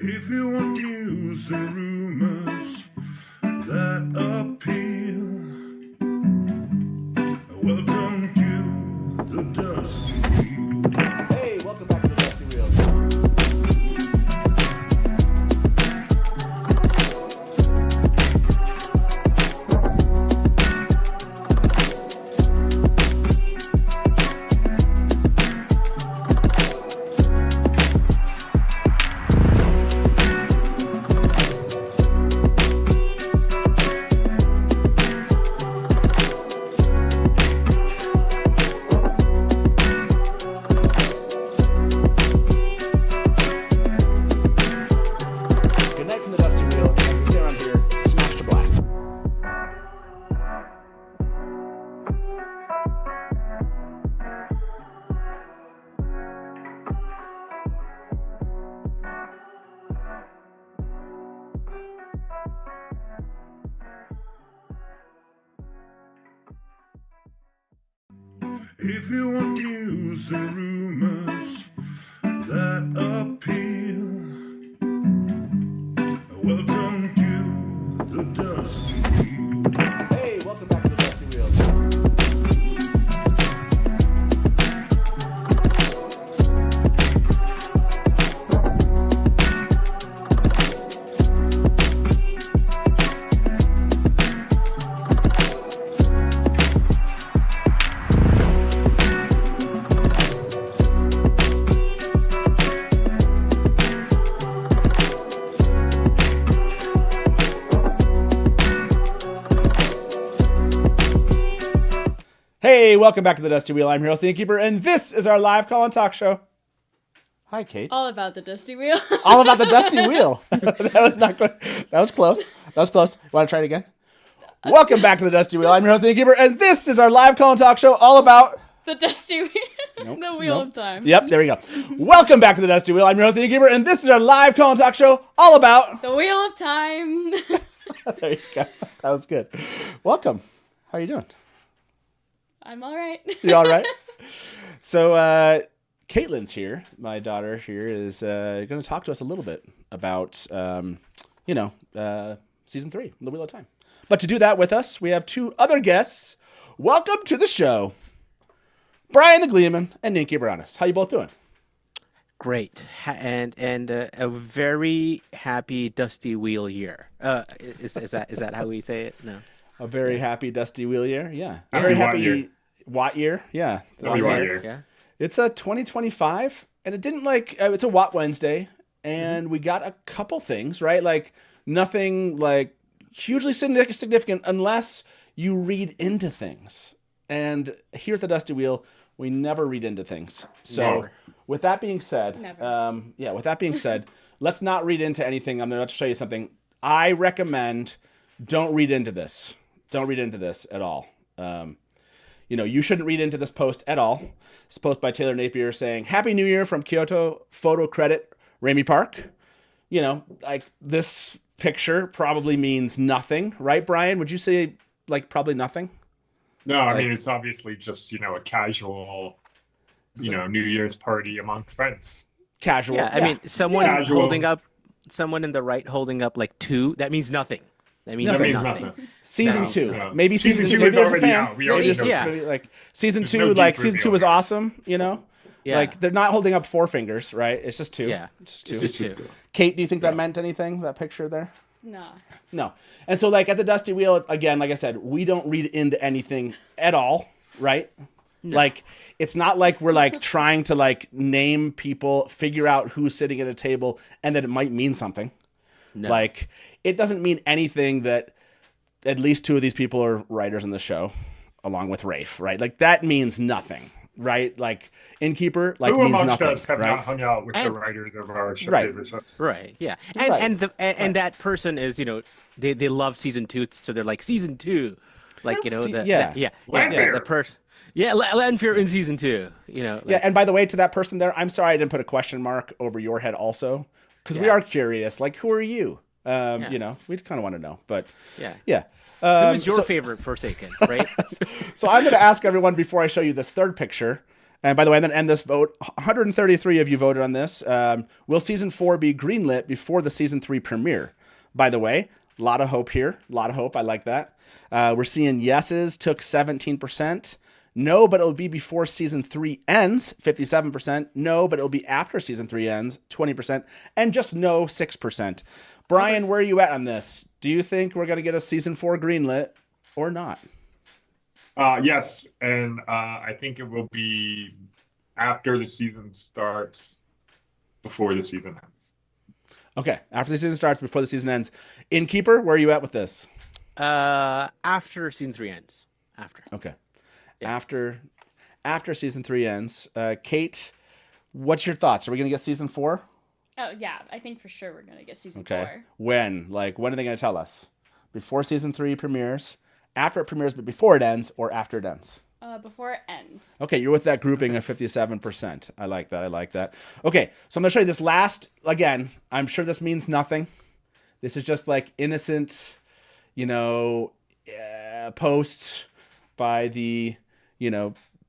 If you want news and rumors that appeal, welcome to the Dusty Wheel. Hey, welcome back to the Dusty Wheel. If you want news and rumors that appeal, welcome to the Dusty Wheel. Hey, welcome back to the Dusty Wheel. Hey, welcome back to the Dusty Wheel. I'm your host, the Innkeeper, and this is our live call and talk show. Hi, Kate. All about the Dusty Wheel. All about the Dusty Wheel. That was not good. That was close. That was close. Want to try it again? Welcome back to the Dusty Wheel. I'm your host, the Innkeeper, and this is our live call and talk show all about The Dusty Wheel. Nope, The Wheel nope. of Time. Yep, there we go. Welcome back to the Dusty Wheel. I'm your host, the Innkeeper, and this is our live call and talk show all about The Wheel of Time. There you go. That was good. Welcome. How are you doing? I'm all right. You all right? So, Caitlin's here. My daughter here is going to talk to us a little bit about, season 3, The Wheel of Time. But to do that with us, we have two other guests. Welcome to the show, Brian the Gleeman and Innkeeper Honest. How you both doing? Great, and a very happy Dusty Wheel year. Is that how we say it? No. A very happy Dusty Wheel year. Yeah. A Happy very Watt happy year. Watt year. Yeah. Happy Watt year. Yeah. It's a 2025, and it didn't it's a Watt Wednesday, and we got a couple things, right? Like nothing like hugely significant unless you read into things. And here at the Dusty Wheel, we never read into things. So Never. with that being said, Never. with that being said, let's not read into anything. I'm about to show you something. I recommend don't read into this. Don't read into this at all. You shouldn't read into this post at all. This post by Taylor Napier saying, Happy New Year from Kyoto, photo credit, Ramey Park. This picture probably means nothing, right, Brian? Would you say, probably nothing? No, I mean, it's obviously just, a casual, New Year's party amongst friends. Casual. Yeah, I mean, someone Casual. someone in the right holding up like 2. That means nothing. That means That Nothing. means nothing. nothing. Season No, 2. no. Maybe season 2 is as a already fan. out. We already Maybe, know. yeah. Maybe, season There's 2, no deep season 2 reveal was here. awesome, Yeah. they're not holding up 4 fingers, right? It's just 2. Yeah. It's just 2. It's just 2. Kate, do you think that meant anything, that picture there? Nah. No. And so, at the Dusty Wheel, again, like I said, we don't read into anything at all, right? No. It's not like we're, trying to, name people, figure out who's sitting at a table, and that it might mean something. No. It doesn't mean anything that at least 2 of these people are writers in the show, along with Rafe, right? That means nothing, right? Innkeeper, Who means amongst nothing, us have right? not hung out with the And- writers of our show Right. favorite shows? Right. Yeah. Right. And that person is, they love season 2, so they're like season 2, Lanfear. the person. Yeah, Lanfear in season 2. Yeah, and by the way, to that person there, I'm sorry I didn't put a question mark over your head also, because we Yeah. are curious. Who are you? We kind of want to know, but Yeah. yeah. Who is your favorite Forsaken, right? So I'm going to ask everyone before I show you this third picture, And by the way, I'm going to end this vote. 133 of you voted on this. Will season 4 be greenlit before the season 3 premiere? By the way, a lot of hope here. A lot of hope. I like that. We're seeing yeses took 17%. No, but it'll be before season 3 ends, 57%. No, but it'll be after season 3 ends, 20%. And just no, 6%. Brian, where are you at on this? Do you think we're going to get a season 4 greenlit or not? Yes, and I think it will be after the season starts, before the season ends. Okay, after the season starts, before the season ends. Innkeeper, where are you at with this? After season 3 ends. After. Okay. Yeah. After season 3 ends. Kate, what's your thoughts? Are we going to get season 4? Oh, yeah. I think for sure we're going to get season Okay. 4. When? Like, when are they going to tell us? Before season 3 premieres, after it premieres, but before it ends, or after it ends? Before it ends. Okay, you're with that grouping of 57%. I like that. Okay, so I'm going to show you this last, again, I'm sure this means nothing. This is just like innocent, posts by the,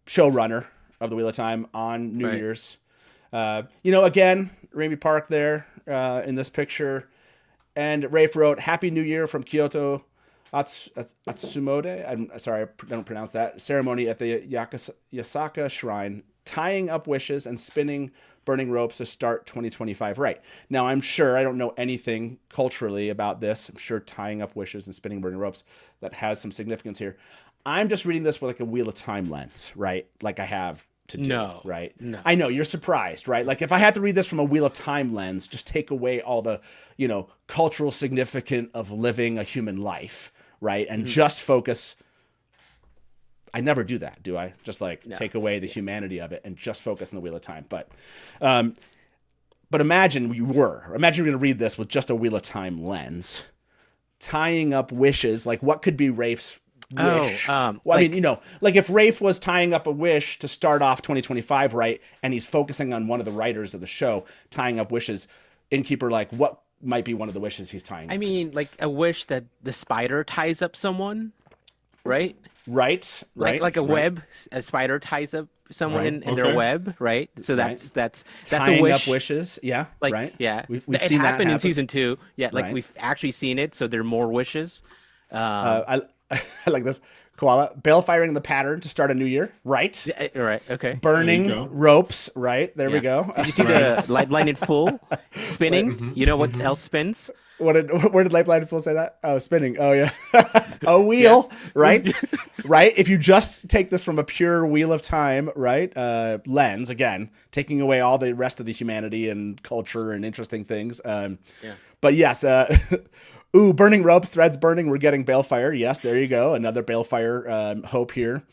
showrunner of the Wheel of Time on New Year's. Again, Raimi Park there in this picture. And Rafe wrote, Happy New Year from Kyoto Atsumode. I'm sorry, I don't pronounce that. Ceremony at the Yasaka Shrine. Tying up wishes and spinning burning ropes to start 2025 right. Now, I'm sure I don't know anything culturally about this. I'm sure tying up wishes and spinning burning ropes, that has some significance here. I'm just reading this with like a Wheel of Time lens, right? Like I have to do, right? No. I know, you're surprised, right? Like if I had to read this from a Wheel of Time lens, just take away all the, cultural significance of living a human life, right? And just focus. I never do that, do I? Just take away the humanity of it and just focus on the Wheel of Time. But imagine you're going to read this with just a Wheel of Time lens, tying up wishes. Like what could be Rafe's wish? Like if Rafe was tying up a wish to start off 2025 right, and he's focusing on one of the writers of the show tying up wishes, Innkeeper, like what might be one of the wishes he's tying? I mean, like a wish that the spider ties up someone, right? Right. Like a web, a spider ties up someone in their web, right? So that's tying a wish. up wishes, yeah, like, right. Yeah, We've it seen that happened in happen. season 2. Yeah, like Right. we've actually seen it. So there are more wishes. I like this. Koala, balefire in the pattern to start a new year, right? Right. Okay. Burning ropes, right? There we go. Did you see the light blinded fool spinning? You know what else spins? Where did Light Blinded Fool say that? Oh, spinning. Oh, yeah. A wheel, right? Right? If you just take this from a pure Wheel of Time, right, lens, again, taking away all the rest of the humanity and culture and interesting things. But yes, burning ropes, threads burning. We're getting balefire. Yes, there you go. Another balefire hope here.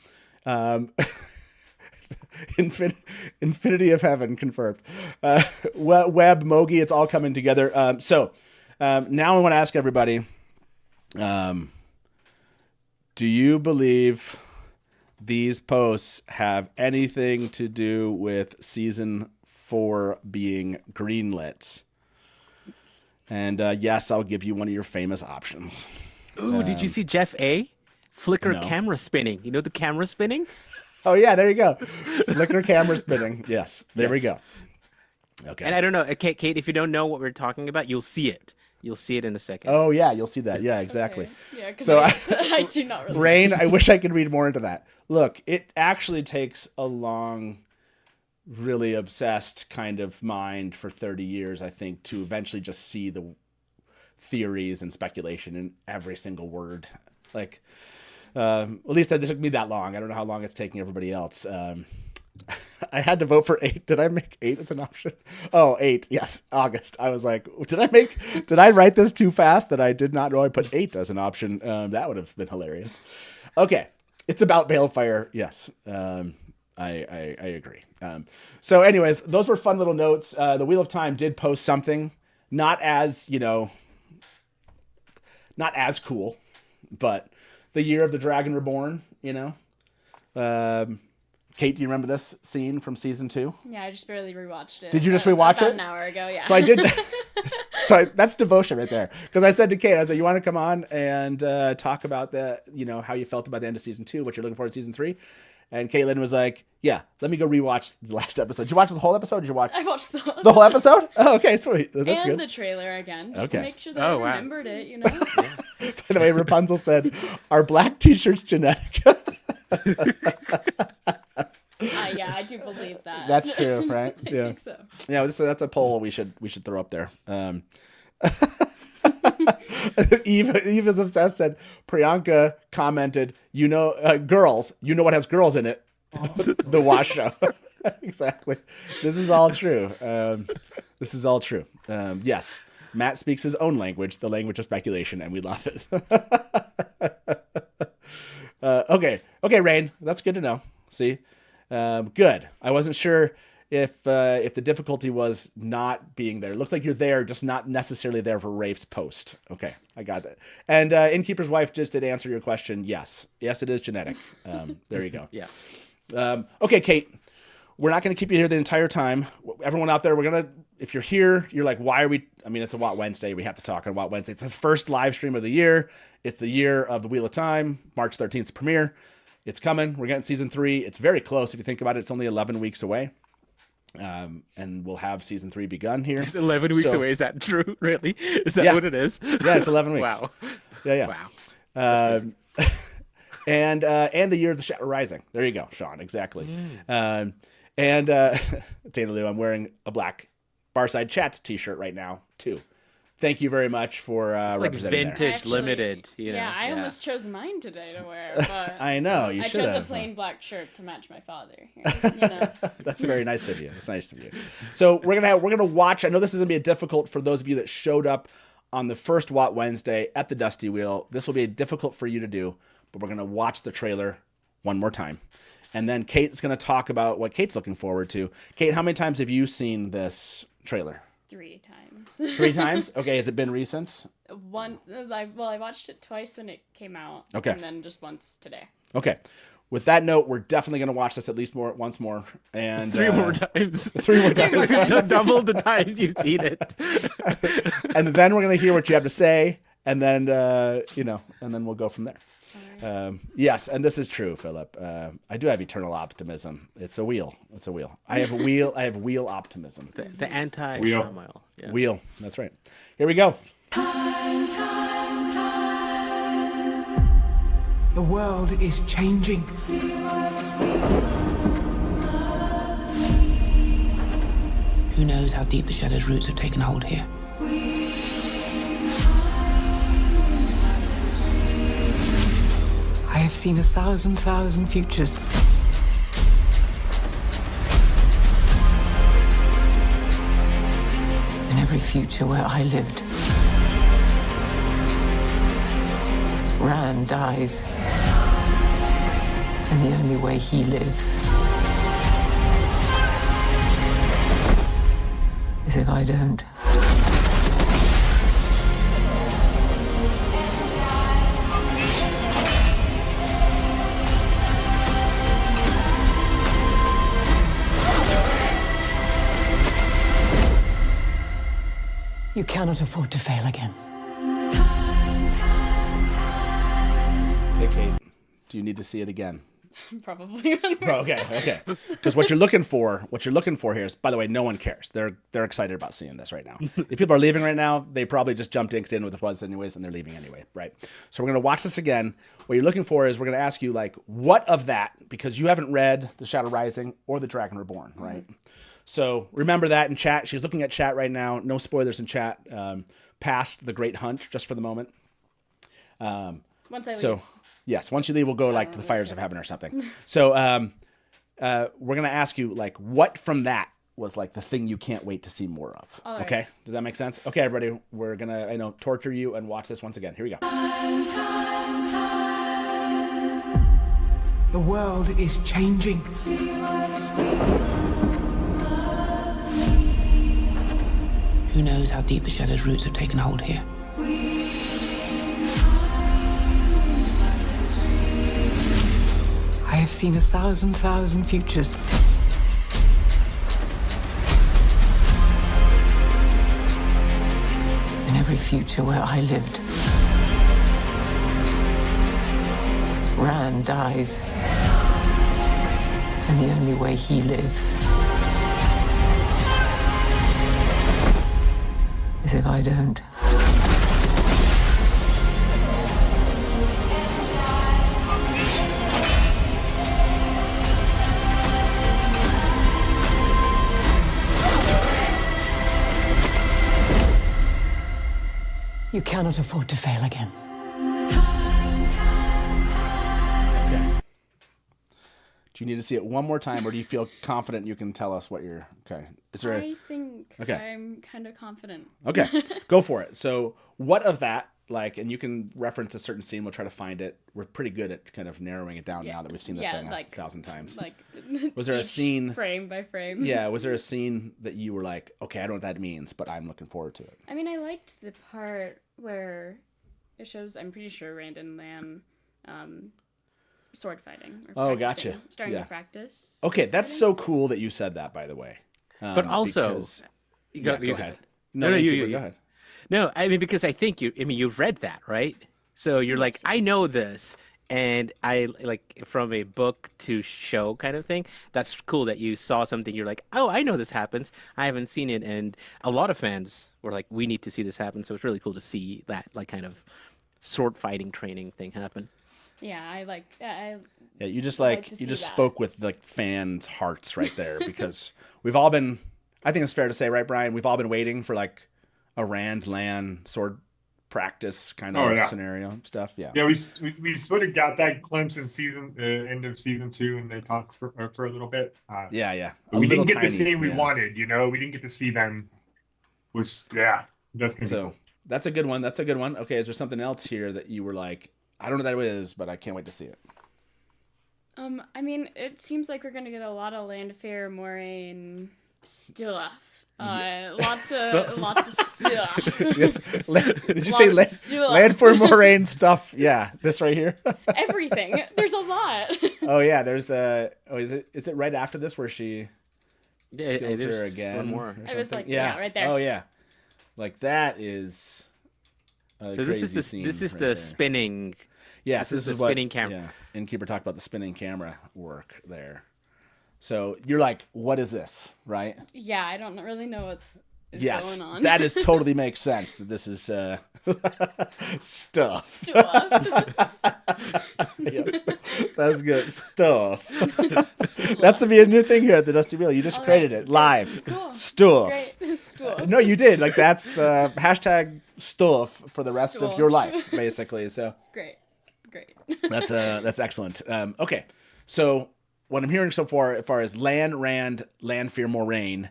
Infinity of Heaven confirmed. Web, Mogi, it's all coming together. So now I want to ask everybody, do you believe these posts have anything to do with season 4 being greenlit? And yes, I'll give you one of your famous options. Ooh, did you see Jeff A? Flicker No. camera spinning. You know the camera spinning? Oh, yeah, there you go. Flicker camera spinning. Yes, there we go. Okay. And I don't know, Kate, if you don't know what we're talking about, you'll see it. You'll see it in a second. Oh, yeah, you'll see that. Yeah, exactly. Okay. Yeah, because So I do not really. Rain, I wish I could read more into that. Look, it actually takes a long, really obsessed kind of mind for 30 years, I think, to eventually just see the theories and speculation in every single word. Like, at least it took me that long. I don't know how long it's taking everybody else. I had to vote for 8. Did I make 8 as an option? Oh, 8. Yes, August. I was like, did I write this too fast that I did not know I put 8 as an option? That would have been hilarious. Okay. It's about balefire. Yes. I agree. So anyways, those were fun little notes. The Wheel of Time did post something, not as cool, but the Year of the Dragon Reborn, Kate, do you remember this scene from season 2? Yeah, I just barely rewatched it. Did you just rewatch about it? An hour ago, yeah. So I did. So that's devotion right there. Because I said to Kate, I said, you want to come on and talk about how you felt about the end of season 2, what you're looking for in season 3? And Caitlin was like, yeah, let me go rewatch the last episode. Did you watch the whole episode? Or did you watch I watched the whole episode? Oh, okay, sweet. That's and good. the trailer again, just Okay. to make sure that Oh, I wow. remembered it, you know? By the way, Rapunzel said, "Are black t-shirts genetic?" Yeah, I do believe that. That's true, right? I Yeah. think so. Yeah, that's a poll we should throw up there. Eve is obsessed. Said Priyanka commented, girls. You know what has girls in it? The Wash Show. Exactly. This is all true. This is all true. Yes, Matt speaks his own language, the language of speculation, and we love it. Okay, Rain. That's good to know. See, good. I wasn't sure if the difficulty was not being there. It looks like you're there, just not necessarily there for Rafe's post. Okay, I got that. And Innkeeper's wife just did answer your question. Yes, it is genetic. There you go. Yeah. Okay, Kate, we're not going to keep you here the entire time. Everyone out there, if you're here, you're like, why are we? I mean, it's a Watt Wednesday. We have to talk on Watt Wednesday. It's the first live stream of the year. It's the year of the Wheel of Time, March 13th premiere. It's coming. We're getting season 3. It's very close. If you think about it, it's only 11 weeks away. And we'll have season 3 begun here. It's 11 weeks So- away. Is that true? Really? Is that Yeah. what it is? Yeah, it's 11 weeks. Wow. Yeah. Wow. And the year of the Shadow Rising. There you go, Sean. Exactly. And Dana Lou, I'm wearing a black Barside Chats t-shirt right now too. Thank you very much for It's like representing there. vintage, Actually, limited. You know? Yeah, I almost chose mine today to wear, but I know you I should chose have. a plain black shirt to match my father. You know? That's very nice of you. That's nice of you. So we're gonna watch. I know this is gonna be difficult for those of you that showed up on the first Watt Wednesday at the Dusty Wheel. This will be difficult for you to do, but we're gonna watch the trailer one more time, and then Kate's gonna talk about what Kate's looking forward to. Kate, how many times have you seen this trailer? 3 times. 3 times? Okay, has it been recent? I watched it twice when it came out. Okay. And then just once today. Okay. With that note, we're definitely going to watch this at least once more. And 3 more times. 3 more times. Double the times you've seen it. And then we're going to hear what you have to say, and then and then we'll go from there. Yes, and this is true, Philip. I do have eternal optimism. It's a wheel. I have wheel optimism. The anti-Shamael. Yeah. Wheel. That's right. Here we go. The world is changing. Who knows how deep the Shadow's roots have taken hold here? I have seen 1,000 futures. In every future where I lived, Rand dies. And the only way he lives is if I don't. You cannot afford to fail again. Okay, Kate. Do you need to see it again? Probably. Okay. Because what you're looking for here is, by the way, no one cares. They're excited about seeing this right now. If people are leaving right now, they probably just jumped in because they didn't know what this was anyways, and they're leaving anyway, right? So we're gonna watch this again. What you're looking for is we're gonna ask you like, what of that? Because you haven't read The Shadow Rising or The Dragon Reborn, right? So remember that in chat. She's looking at chat right now. No spoilers in chat. Past the Great Hunt, just for the moment. Once I leave. So, yes, once you leave, we'll go like to the fires of heaven or something. So, we're gonna ask you like, what from that was like the thing you can't wait to see more of? All right. Okay, does that make sense? Okay, everybody, we're gonna torture you and watch this once again. Here we go. The world is changing. Who knows how deep the Shadow's roots have taken hold here? I have seen 1,000 futures. In every future where I lived, Rand dies. And the only way he lives is if I don't. You cannot afford to fail again. Do you need to see it one more time, or do you feel confident you can tell us what you're... Okay. Is there I think Okay. I'm kind of confident. Okay, go for it. So what of that, like, and you can reference a certain scene, we'll try to find it. We're pretty good at kind of narrowing it down now that we've seen this thing a thousand times. Like, Was there a each scene- frame by frame? Yeah, was there a scene that you were like, okay, I don't know what that means, but I'm looking forward to it? I mean, I liked the part where it shows, I'm pretty sure, Rand and Lan sword fighting. Or Oh, practicing, gotcha. Starting Yeah. to practice. Okay, that's so cool that you said that, by the way. But also, because- go go ahead. No, Innkeeper, you- go ahead. No, I mean, because I think you've read that, right? So you're like, I know this, and I like from a book to show kind of thing. That's cool that you saw something. You're like, oh, I know this happens. I haven't seen it, and a lot of fans were like, we need to see this happen. So it's really cool to see that like kind of sword fighting training thing happen. Yeah, I like. Yeah, you just I'd like like to you see just that. spoke with like fans' hearts right there because we've all been. I think it's fair to say, right, Brian? We've all been waiting for like a Rand Lan sword practice kind of scenario stuff. Yeah. Yeah, we sort of got that glimpse in end of season 2, and they talked for a little bit. Yeah. But we didn't get tiny, the scene we yeah. wanted. We didn't get to see them. That's gonna be So cool. that's a good one. That's a good one. Okay, is there something else here that you were like, I don't know what that is, but I can't wait to see it? I mean, it seems like we're gonna get a lot of Landfair Moraine stuff. Lots of stuff. Yes. Did you Lots say of stuff. Land for Moraine stuff? Yeah, this right here. Everything. There's a lot. Oh yeah, there's is it right after this where she Yeah, kills her there's again? one more. or I was something? like, yeah, right there. Oh yeah, like that is. A So this is crazy scene this is right the there. spinning. Yes, this is this is the what, spinning camera. Yeah, Innkeeper talked about the spinning camera work there. So you're like, what is this, right? Yeah, I don't really know what is Yes, going on. that is totally makes sense. That this is stuff. Stuff. Yes, that's good stuff. That's to be a new thing here at the Dusty Wheel. You just All created right. it live. Cool. Stuff. Great. Stuff. No, you did. Like that's hashtag stuff for the rest of your Stuff. life, basically. So Great. that's excellent. Okay, so what I'm hearing so far, as far as Lan, Rand, Landfear Moraine,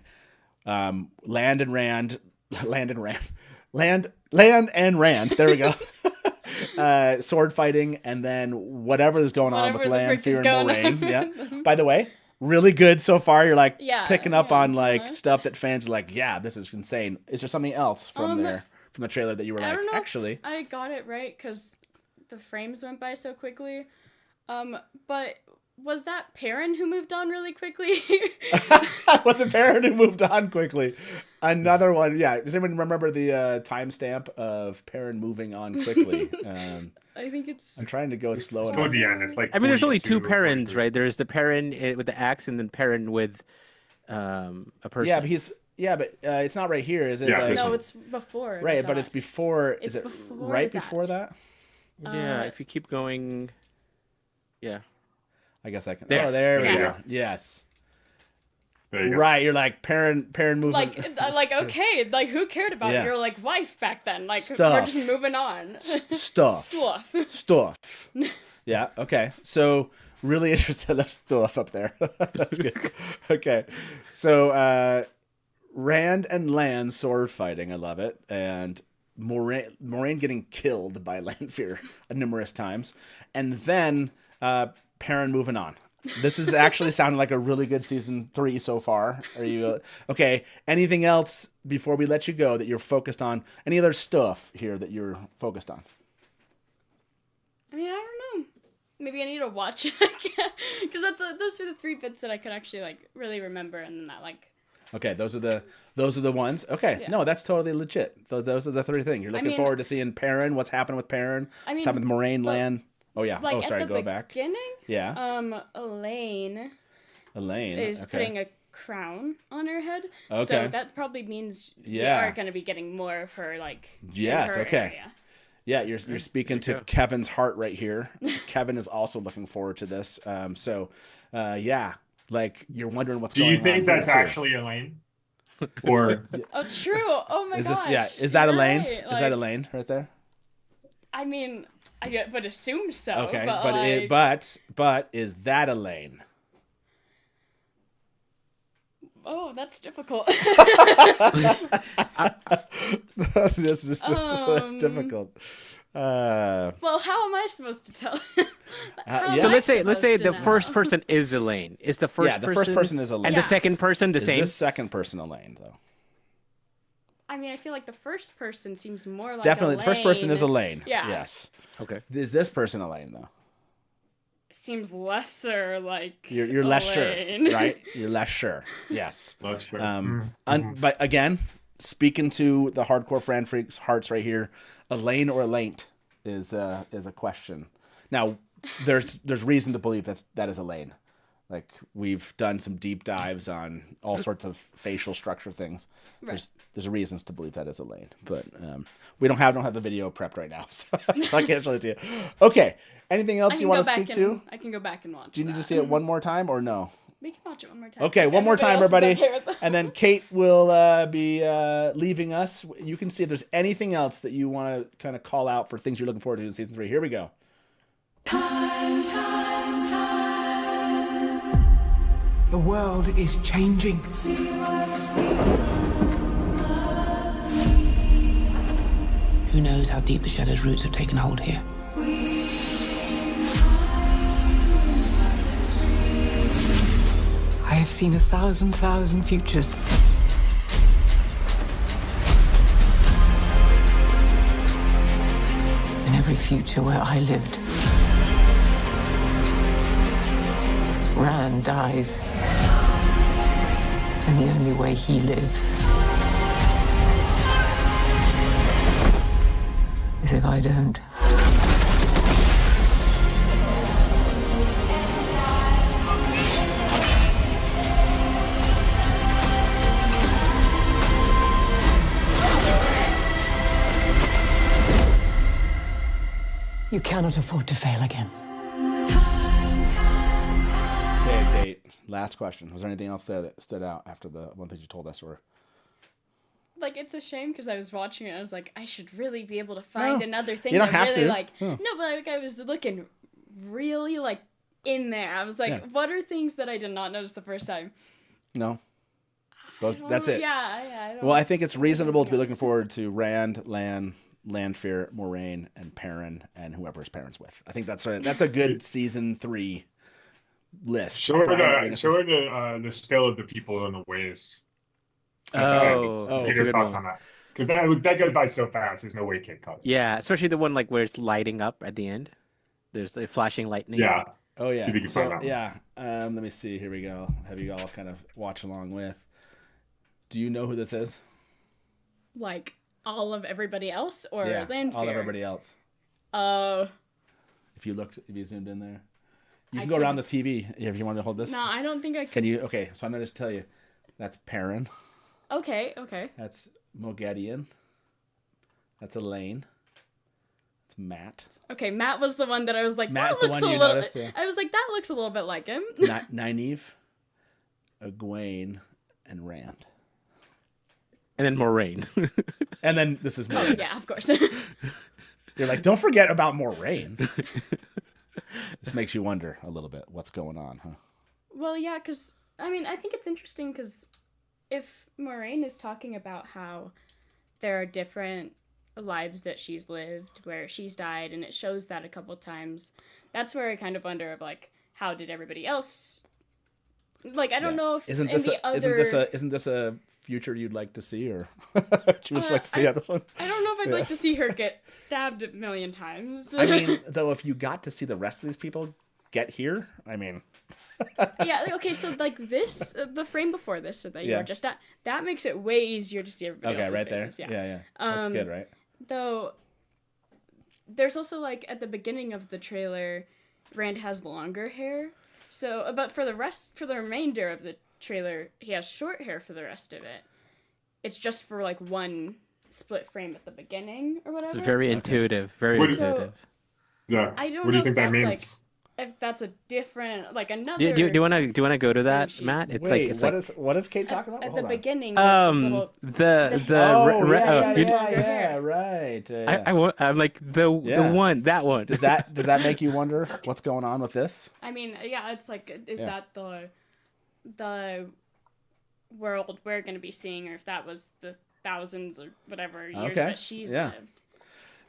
Land and Rand. There we go. Sword fighting, and then whatever is going on with Whatever the frick is Landfear and going Moraine. on. Yeah. By the way, really good so far. You're like Yeah, picking up yeah, on like uh-huh. stuff that fans are like, yeah, this is insane. Is there something else from there, from the trailer that you were I like, don't know actually? if I got it right because the frames went by so quickly. But was that Perrin who moved on really quickly? Wasn't Perrin who moved on quickly? Another one, yeah. Does anyone remember the timestamp of Perrin moving on quickly? I think it's. I'm trying to go slow enough. Toward the end, it's like. I mean, there's only 22 two or Perrins, 23. right? There's the Perrin with the axe, and then Perrin with a person. Yeah, but it's not right here, is it? Yeah, Like- No, it's before. right, but that. it's before. It's is it before right that. before that? Yeah, if you keep going, yeah. I guess I can. There. Oh, there we There you go. go. Yes. There you go. Right, you're like Perrin moving. like okay, like who cared about Yeah. your like wife back then? Like we're Stuff. just moving on. Stuff. Stuff. Yeah. Okay. So really interested in stuff up there. That's good. Okay. So Rand and Lan sword fighting. I love it. And Moraine getting killed by Lanfear numerous times, and then Perrin moving on. This is actually sounding like a really good season 3 so far. Are you okay? Anything else before we let you go that you're focused on? Any other stuff here that you're focused on? I mean, I don't know. Maybe I need to watch it because those are the 3 bits that I could actually like really remember, and then that like. Okay, those are the ones. Okay, Yeah. no, that's totally legit. Those are the 3 things you're looking mean- forward to seeing. Perrin, what's happening with Perrin? I What's mean, happening with Moraine, but, Lan? Oh yeah. Like Oh sorry, at the go back. beginning, Yeah. Elaine Elaine is okay. putting a crown on her head. Okay. So that probably means Yeah. we are going to be getting more of her, like, Yes, in her okay. area. Yeah, you're speaking to Kevin's heart right here. Kevin is also looking forward to this. Yeah, like you're wondering what's Do going on. you think that's here, too. actually Elaine? Or Oh, true. Oh my Is gosh. this? Yeah, is that You're Elaine? right. Is that Elaine right there? I mean, I would assume so. Okay, but but is that Elaine? Oh, that's difficult. This is that's difficult. Well, how am I supposed to tell? How yeah. So am I let's say supposed the to know? first person is Elaine. Is the first Yeah, the person first person is Elaine. and Yeah. the second person the Is same? this second person Elaine though? I mean, I feel like the first person seems more like Definitely, the first person is Elaine. Elaine. Yeah. Yes. Okay. Is this person Elaine though? Seems lesser like You're less sure, Elaine. right? You're less sure. Yes. That's fair. But again, speaking to the hardcore fan freaks hearts right here, Elaine or Elaine is a question. Now, there's reason to believe that is Elaine. Like we've done some deep dives on all sorts of facial structure things. Right. There's reasons to believe that is Elaine, but we don't have the video prepped right now, so I can't show it to you. Okay. Anything else you want to speak to? I can go back and watch. Do you need to see it one more time or no? We can watch it one more time. Okay, if one more time, everybody else is everybody. okay with that. And then Kate will be leaving us. You can see if there's anything else that you want to kind of call out for things you're looking forward to in season 3. Here we go. The world is changing. Who knows how deep the shadow's roots have taken hold here? I have seen 1,000 futures. In every future where I lived, Rand dies. And the only way he lives is if I don't. You cannot afford to fail again. Okay, Kate. Last question. Was there anything else there that stood out after the one thing you told us? Or Like, it's a shame because I was watching it and I was like, I should really be able to find No, another thing you don't that have really to. like. No, but like I was looking really like in there. I was like, Yeah. what are things that I did not notice the first time? no? That's it. Yeah, I don't. Well, I think it's reasonable to be else. looking forward to Rand, Lan, Lanfear, Moraine, and Perrin, and whoever his parents with. I think that's a good season 3 list. show her Brian, the scale of the people in the ways. Oh, Oh, Get that's a your good thoughts one. on that. Because that goes by so fast. There's no way Kate caught it. Yeah, especially the one like where it's lighting up at the end. There's the flashing lightning. Yeah. Oh yeah. See if you can find that one. Yeah. Let me see. Here we go. Have you all kind of watch along with? Do you know who this is? Like all of everybody else or Yeah. Lanfear? All of everybody else. Oh. If you zoomed in there, you I can go around the couldn't. TV if you want to hold this. No, I don't think I Can can. you? Okay. So I'm gonna just tell you. That's Perrin. Okay. That's Mogedion. That's Elaine. That's Matt. Okay, Matt was the one that I was like, Matt's that the looks one a you little. noticed, yeah. I was like, that looks a little bit like him. Nynaeve, Egwene, and Rand. And then Moraine. And then this is Moraine. Yeah, of course. You're like, don't forget about Moraine. This makes you wonder a little bit what's going on, huh? Well, yeah, because, I mean, I think it's interesting because if Moraine is talking about how there are different lives that she's lived where she's died, and it shows that a couple times, that's where I kind of wonder of, like, how did everybody else... Like, I don't know if isn't in this the a, other... isn't this a future you'd like to see, or would you like to see on this one? I don't know if I'd like to see her get stabbed a million times. I mean, though, if you got to see the rest of these people get here, I mean, Yeah, okay, so like this, the frame before this, so that you Yeah. were just at, that makes it way easier to see everybody okay, else's right faces. there, Yeah. yeah, that's good, right? Though, there's also like at the beginning of the trailer, Rand has longer hair. So, but for the remainder of the trailer, he has short hair for the rest of it. It's just for like one split frame at the beginning or whatever. It's very intuitive. Very What- intuitive. Yeah. I don't What do know you think that if that's means? if that's a different like another. Do you wanna go to that, she's- Matt? It's Wait, like what is Kate talking about? At Hold the on. beginning, there's the little, the Oh, re- yeah, you- yeah, longer hair. right. Yeah. I'm like the Yeah. one, that one. Does that make you wonder what's going on with this? I mean, yeah, it's like, is Yeah. that the world we're going to be seeing, or if that was the thousands or whatever years Okay, that she's yeah. lived?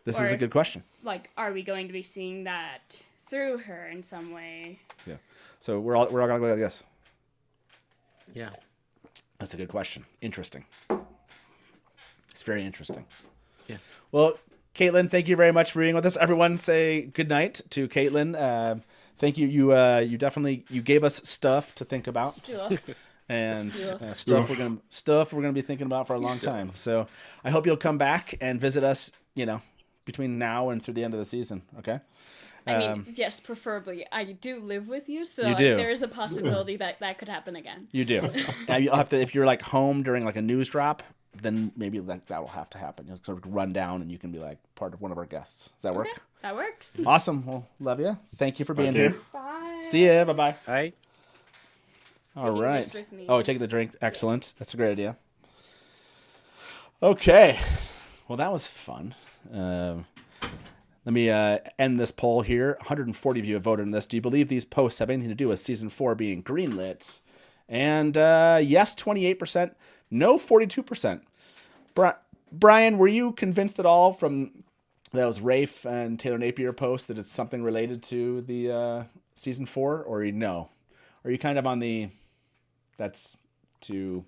This Or is a if- good question. Like, are we going to be seeing that through her in some way? Yeah. So we're all gonna go like this. Yeah. That's a good question. Interesting. It's very interesting. Yeah. Well, Caitlin, thank you very much for being with us. Everyone, say good night to Caitlin. Thank you. You definitely gave us stuff to think about, Stuff. and Stuff. stuff we're gonna be thinking about for a long time. So I hope you'll come back and visit us. Between now and through the end of the season. Okay. I mean, yes, preferably. I do live with you, so You do. there is a possibility that could happen again. You do. And you'll have to, if you're like home during like a news drop, then maybe like that will have to happen. You'll sort of run down and you can be like part of one of our guests. Does that work? Okay, that works. Awesome. Well, love you. Thank you for being Okay. here. Bye. See ya. Bye bye. All right. All Taking right. this with me. Oh, taking the drink. Excellent. That's a great idea. Okay. Well, that was fun. Let me end this poll here. 140 of you have voted on this. Do you believe these posts have anything to do with season 4 being greenlit? And yes, 28%. No, 42%. Brian, were you convinced at all from those Rafe and Taylor Napier posts that it's something related to the season 4, or no? Are you kind of on the it's too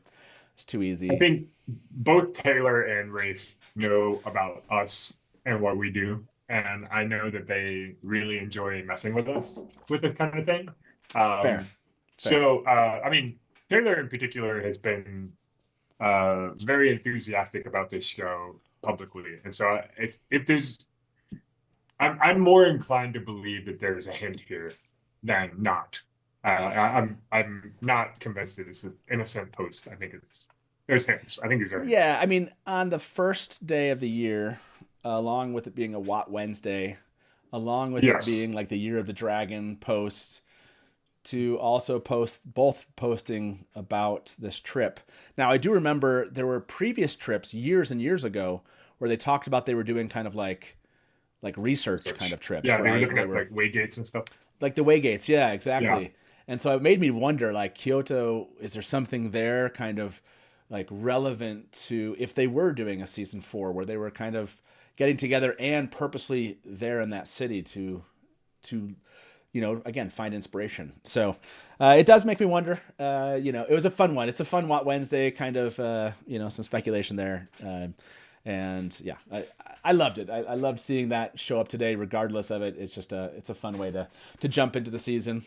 easy? I think both Taylor and Rafe know about us and what we do. And I know that they really enjoy messing with us with this kind of thing. Fair. So, I mean, Taylor in particular has been very enthusiastic about this show publicly. And so if there's, I'm more inclined to believe that there's a hint here than not. I'm not convinced that it's an innocent post. I think there's hints. I think these are hints. Yeah, I mean, on the first day of the year, along with it being a Watt Wednesday, along with Yes. it being like the Year of the Dragon post, to also posting about this trip. Now, I do remember there were previous trips years and years ago where they talked about they were doing kind of like research kind of trips. Yeah, they were right? looking at like waygates and stuff. Like the Waygates, yeah, exactly. Yeah. And so it made me wonder, like, Kyoto, is there something there kind of like relevant to if they were doing a season 4 where they were kind of getting together and purposely there in that city to again, find inspiration. So it does make me wonder. It was a fun one. It's a fun Watt Wednesday kind of, some speculation there. And yeah, I loved it. I loved seeing that show up today, regardless of it. It's just it's a fun way to jump into the season.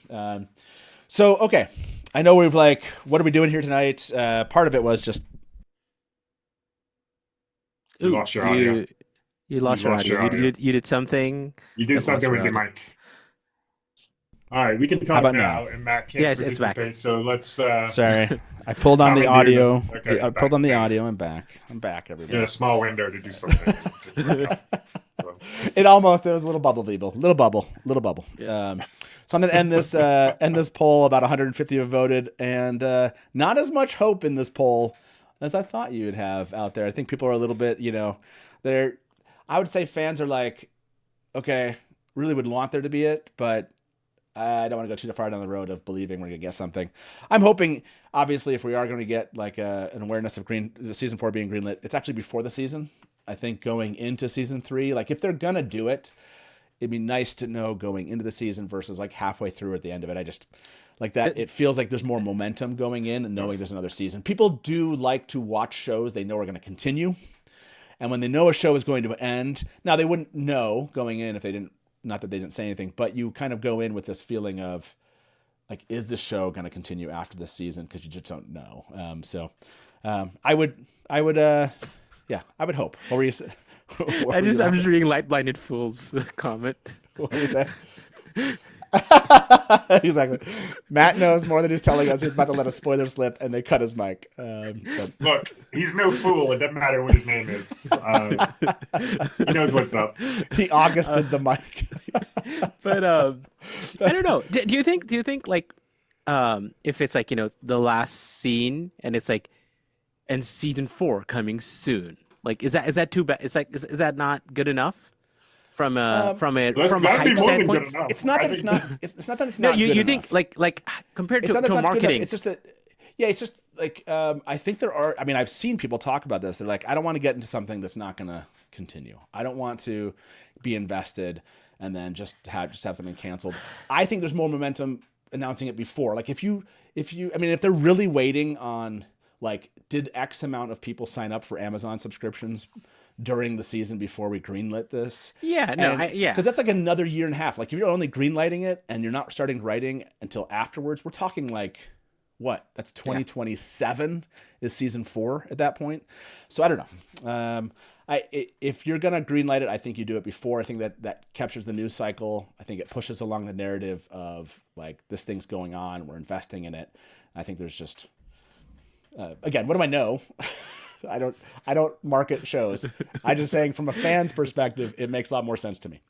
So, okay. I know we've what are we doing here tonight? Part of it was just, You lost your audio. You lost your audio. You did something. You did That something lost with your your mic. All right, we can talk about now, now? and Matt can't Yes, it's back. participate, so let's sorry, I pulled on How the we audio. doing? Okay, I it's pulled on the back. audio. I'm back, everybody. get a small window to do something. So, It almost, there was a little bubble. So I'm going to end this poll. About 150 have voted, and not as much hope in this poll as I thought you would have out there. I think people are a little bit, I would say fans are like, okay, really would want there to be it, but I don't want to go too far down the road of believing we're going to get something. I'm hoping, obviously, if we are going to get like an awareness of season 4 being greenlit, it's actually before the season. I think going into season 3, like if they're going to do it, it'd be nice to know going into the season versus like halfway through at the end of it. I just like that. It feels like there's more momentum going in and knowing there's another season. People do like to watch shows they know are going to continue. And when they know a show is going to end, now they wouldn't know going in if they didn't, not that they didn't say anything, but you kind of go in with this feeling of like, is this show going to continue after this season? Because you just don't know. I would hope. What were you saying? I'm just reading Light Blinded Fool's comment. What was that? Exactly. Matt knows more than he's telling us. He's about to let a spoiler slip, and they cut his mic. But... Look, he's no fool. It doesn't matter what his name is. He knows what's up. He Augusted the mic. But I don't know. Do you think like if it's like, the last scene and it's like, and season 4 coming soon, like is that too bad? It's like is that not good enough from a That'd be hype more than good standpoint? enough. It's not I that it's think- not. It's not that it's No, not. you good think enough. like compared It's to, not that it's not good enough. marketing? It's just that. Yeah, it's just like I think there are. I mean, I've seen people talk about this. They're like, I don't want to get into something that's not going to continue. I don't want to be invested and then just have something canceled. I think there's more momentum announcing it before. Like if they're really waiting on like, did X amount of people sign up for Amazon subscriptions during the season before we greenlit this? Yeah, no, because that's like another year and a half. Like if you're only greenlighting it and you're not starting writing until afterwards, we're talking like what? That's 2027 is season 4 at that point. So I don't know. If you're gonna greenlight it, I think you do it before. I think that captures the news cycle. I think it pushes along the narrative of like this thing's going on. We're investing in it. I think there's just again, what do I know? I don't market shows. I'm just saying from a fan's perspective, it makes a lot more sense to me.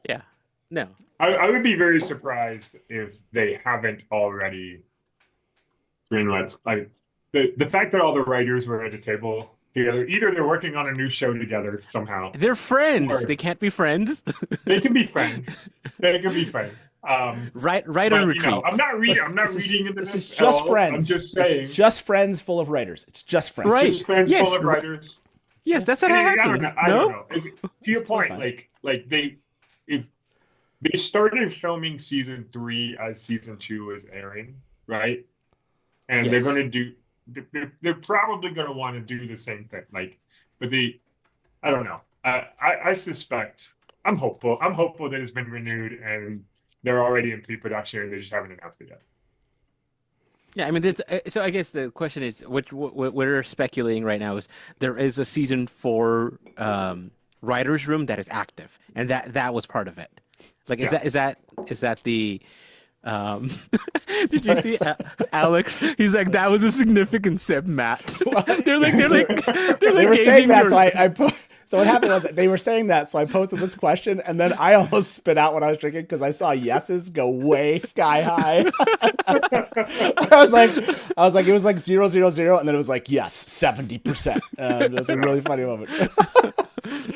Yeah. No. I would be very surprised if they haven't already greenlit. Like the fact that all the writers were at a table together, either they're working on a new show together somehow. They're friends. Or- They can't be friends. They can be friends. They can be friends. Right But, on retreat. I'm not reading. I'm not This is- reading into This is at just all. friends. I'm just saying. It's just friends full of writers. It's just friends. Right. Just friends Yes, full of writers. Yes, that's what I happens. don't know. To your Still point, fine. like if they started filming season 3 as season 2 is airing, right? And they're Yes. going to do. They're probably going to want to do the same thing. Like, but I don't know. I suspect. I'm hopeful. I'm hopeful that it's been renewed and they're already in pre-production and they just haven't announced it yet. Yeah, I mean, so I guess the question is, what we're speculating right now is there is a season 4 writers' room that is active, and that was part of it. Like, is that the? Did you see Alex? He's like, that was a significant sip, Matt. they're like They were saying gauging that, your- so I put. So what happened was they were saying that, so I posted this question, and then I almost spit out what I was drinking because I saw yeses go way sky high. I was like, it was like 0, 0, 0, and then it was like yes, 70%. It was a really funny moment.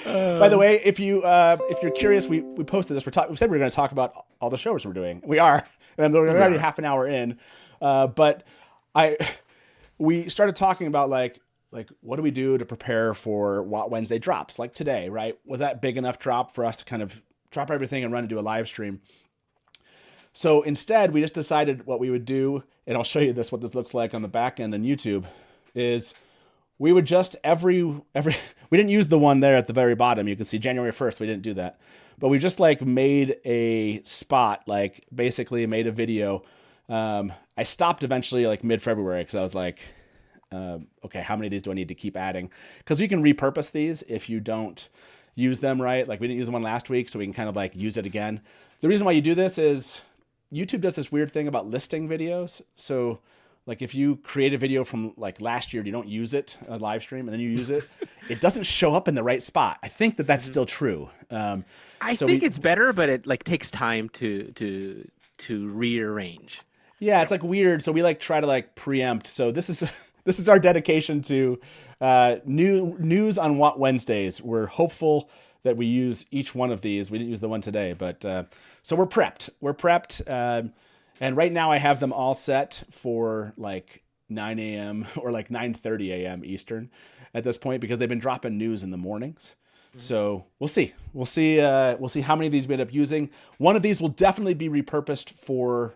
By the way, if you're curious, we posted this. We said we were going to talk about all the shows we're doing. We are, and we're already half an hour in. But we started talking about like what do we do to prepare for what Wednesday drops, like today, right? Was that big enough drop for us to kind of drop everything and run and do a live stream? So instead, we just decided what we would do, and I'll show you what this looks like on the back end on YouTube, is we would just every we didn't use the one there at the very bottom. You can see January 1st, we didn't do that. But we just like made a spot, like basically made a video. I stopped eventually like mid-February because I was like, okay, how many of these do I need to keep adding? Because you can repurpose these if you don't use them, right? Like we didn't use the one last week, so we can kind of like use it again. The reason why you do this is YouTube does this weird thing about listing videos. So like if you create a video from like last year, you don't use it on a live stream and then you use it, it doesn't show up in the right spot. I think that's still true. I think it's better, but it like takes time to rearrange. Yeah, it's like weird. So we like try to like preempt. So this is our dedication to news on What Wednesdays. We're hopeful that we use each one of these. We didn't use the one today, but so we're prepped. We're prepped. And right now I have them all set for like 9 a.m. or like 9:30 a.m. Eastern at this point because they've been dropping news in the mornings. So we'll see. We'll see how many of these we end up using. One of these will definitely be repurposed for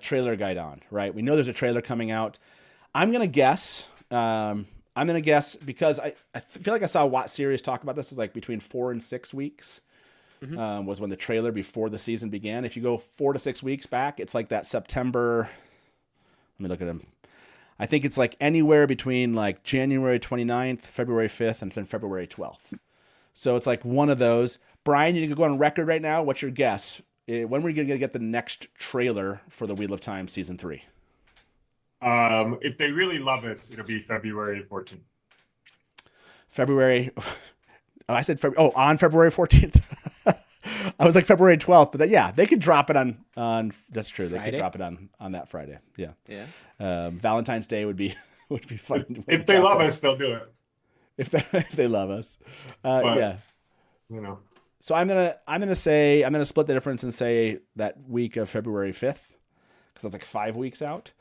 Trailer Guide On, right? We know there's a trailer coming out. I'm going to guess because I feel like I saw Watt Series talk about this is like between 4 and 6 weeks was when the trailer before the season began. If you go 4 to 6 weeks back, it's like that September. Let me look at them. I think it's like anywhere between like January 29th, February 5th, and then February 12th. So it's like one of those. Brian, you can go on record right now. What's your guess? when are we going to get the next trailer for the Wheel of Time season 3? If they really love us, it'll be February 14th. February. Oh, I said February. Oh, on February 14th. I was like February 12th, but yeah, they could drop it on. That's true. They Friday? could drop it on that Friday. Yeah. Yeah. Valentine's Day would be fun. If they love us, they'll do it. If they love us, But, yeah. You know, So I'm gonna split the difference and say that week of February 5th, because that's like 5 weeks out.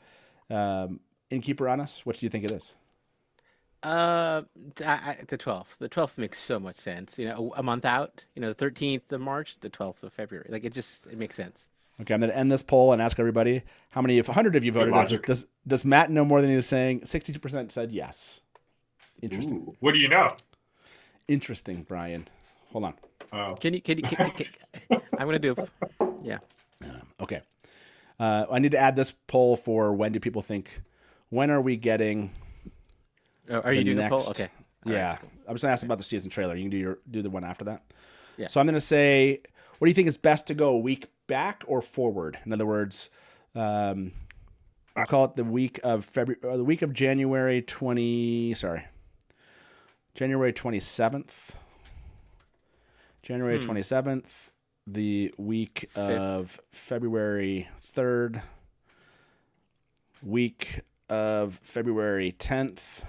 Innkeeper on us. What do you think it is? The 12th. The 12th makes so much sense. You know, a month out. You know, the 13th of March, the 12th of February. Like it makes sense. Okay, I'm going to end this poll and ask everybody how many, if 100 of you voted. logic. Does Matt know more than he was saying? 62% said yes. Interesting. ooh, what do you know? Interesting, Brian. Hold on. Can you I'm gonna do. Yeah. Okay. I need to add this poll for when do people think, when are we getting Oh, are you doing a poll? next- Okay. Yeah, I'm just gonna ask about the season trailer. You can do the one after that. Yeah. So I'm gonna say, what do you think is best to go a week back or forward? In other words, I'll call it the week of February, or the week of January 27th. January 27th, the week of February 3rd, week of February 10th,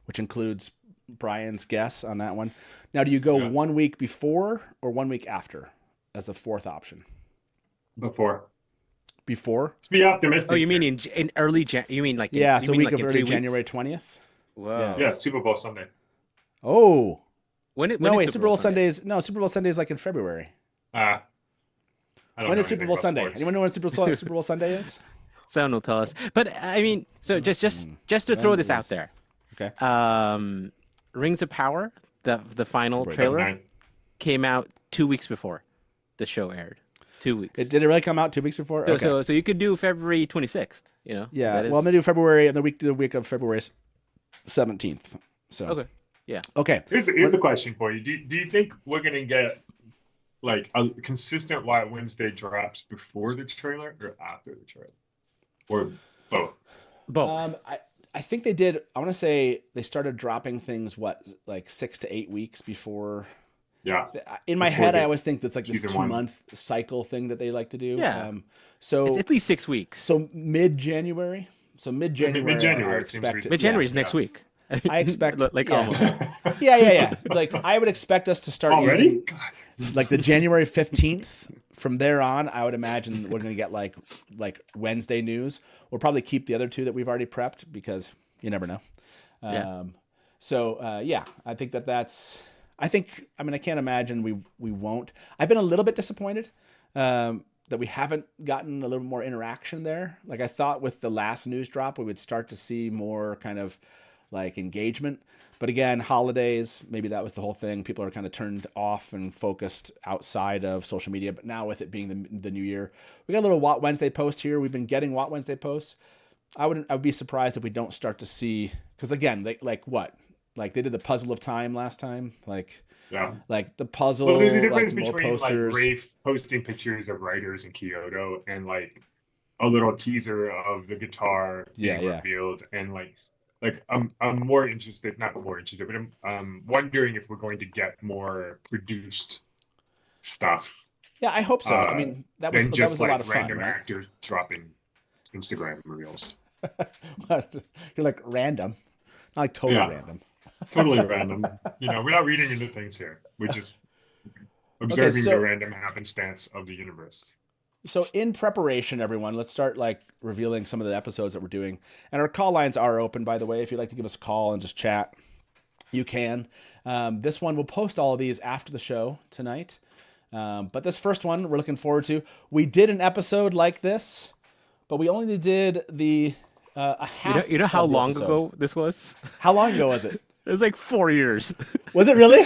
which includes Brian's guess on that one. Now, do you go 1 week before or 1 week after as the fourth option? Before. Before? Let's be optimistic. Oh, you mean in early you mean like Yeah, you so mean week like of in early 3 weeks? January 20th. Whoa. Yeah, Super Bowl Sunday. Oh. When No, is wait, Super Bowl Sundays. No, Super Bowl Sunday is like in February. I don't When know is Super anything Bowl about Sunday? sports. Anyone know when Super Bowl Sunday is? Someone will tell us. But I mean, so just to throw this out there. Okay. Rings of Power, the final February trailer 9th. came out 2 weeks before the show aired. 2 weeks. Did it really come out 2 weeks before? So, Okay. so you could do February 26th, you know? Yeah. That is- Well, I'm gonna do February, and the week of February 17th. So. Okay. Yeah. Okay. Here's a question for you. Do you think we're gonna get like a consistent White Wednesday drops before the trailer or after the trailer, or both? Both. I think they did. I want to say they started dropping things like 6 to 8 weeks before. Yeah. In my Before head, I the always think that's like this season one. 2-month cycle thing that they like to do. Yeah. So it's at least 6 weeks. so mid-January. So mid-January. Mid-January, I it seems expect reasonable. Mid-January is next week. I expect like yeah. almost. Yeah. Like I would expect us to start Already? using like the January 15th. From there on, I would imagine we're going to get like Wednesday news. We'll probably keep the other two that we've already prepped because you never know. Yeah. Yeah, I think that's. I can't imagine we won't. I've been a little bit disappointed that we haven't gotten a little more interaction there. Like I thought with the last news drop, we would start to see more kind of like engagement. But again, holidays, maybe that was the whole thing. People are kind of turned off and focused outside of social media. But now with it being the new year, we got a little Watt Wednesday post here. We've been getting Watt Wednesday posts. I would be surprised if we don't start to see, because again, like they did the puzzle of time last time, like the puzzle, Well, there's a like difference more between posters. like Rafe posting pictures of writers in Kyoto and like a little teaser of the guitar being revealed, and like I'm more interested, not more interested, but I'm wondering if we're going to get more produced stuff. Yeah, I hope so. I mean, that was just a like lot of fun, random right? actors dropping Instagram reels. You're like random, not like totally random. Totally random. We're not reading into things here. We're just observing the random happenstance of the universe. So in preparation, everyone, let's start like revealing some of the episodes that we're doing. And our call lines are open, by the way. If you'd like to give us a call and just chat, you can. This one, we'll post all of these after the show tonight. But this first one we're looking forward to. We did an episode like this, but we only did the a half. You know how of the long episode. ago this was? How long ago was it? It was like 4 years. Was it really?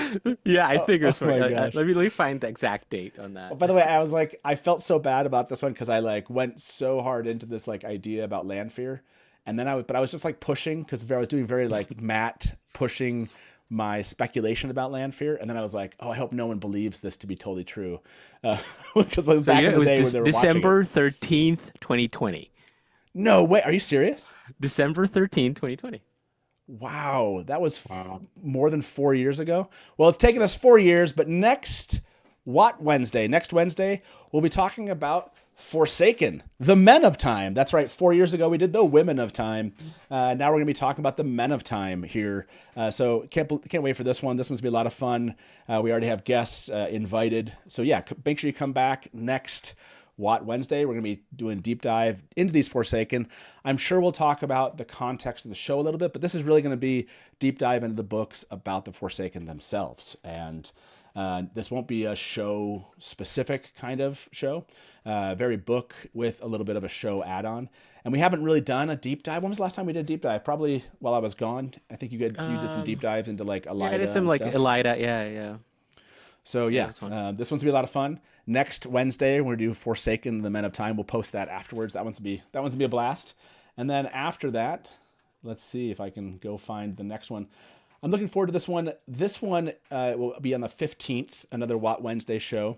Yeah, I think it was. oh my 4 gosh. Let me find the exact date on that. By the way, I felt so bad about this one because I like went so hard into this like idea about land fear, and then I was just like pushing because I was doing very like Matt pushing my speculation about land fear, and then I was like, oh, I hope no one believes this to be totally true, because it was back in the day when they were December watching it. 13th, 2020. No, wait, are you serious? December 13th, 2020. Wow, that was more than 4 years ago. Well, it's taken us 4 years, but next Wednesday, we'll be talking about Forsaken, the Men of Time. That's right. 4 years ago, we did the Women of Time. Now we're going to be talking about the Men of Time here. So can't wait for this one. This one's going to be a lot of fun. We already have guests invited. So yeah, make sure you come back next Wednesday. We're going to be doing a deep dive into these Forsaken. I'm sure we'll talk about the context of the show a little bit, but this is really going to be deep dive into the books about the Forsaken themselves. And this won't be a show specific kind of show, very book with a little bit of a show add-on. And we haven't really done a deep dive. When was the last time we did a deep dive? Probably while I was gone. I think you did some deep dives into like Elida. Yeah, I did some like Elida. Yeah. So yeah, this one's gonna be a lot of fun. Next Wednesday, we're gonna do Forsaken, the Men of Time. We'll post that afterwards. That one's gonna be a blast. And then after that, let's see if I can go find the next one. I'm looking forward to this one. This one will be on the 15th, another Watt Wednesday show.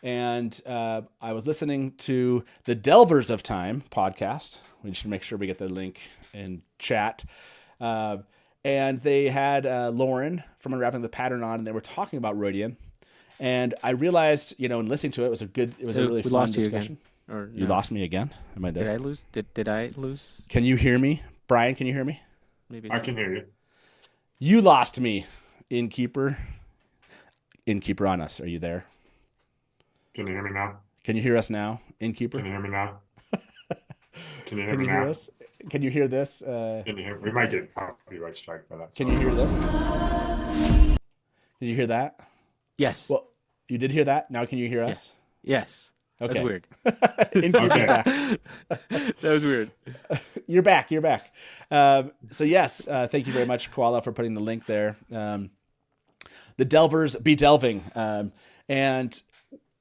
And I was listening to the Delvers of Time podcast. We should make sure we get their link in chat. And they had Lauren from Unraveling the Pattern on, and they were talking about Rodian. And I realized, in listening to it, it was a really fun discussion. Or You lost me again? Am I there? Did I lose? Did I lose? Can you hear me? Brian, can you hear me? Maybe I can hear you. You lost me, Innkeeper. Innkeeper on us. Are you there? Can you hear me now? Can you hear us now, Innkeeper? Can you hear me now? Can you hear Can me you now? hear us? Can you hear this? Can you hear? We might get copyright strike for that. Can you hear this? Did you hear that? Yes. Well, you did hear that. Now can you hear us? Yes. Okay. That's weird. Innkeeper's Okay. back. That was weird. You're back. So yes, thank you very much, Koala, for putting the link there. The Delvers be delving. And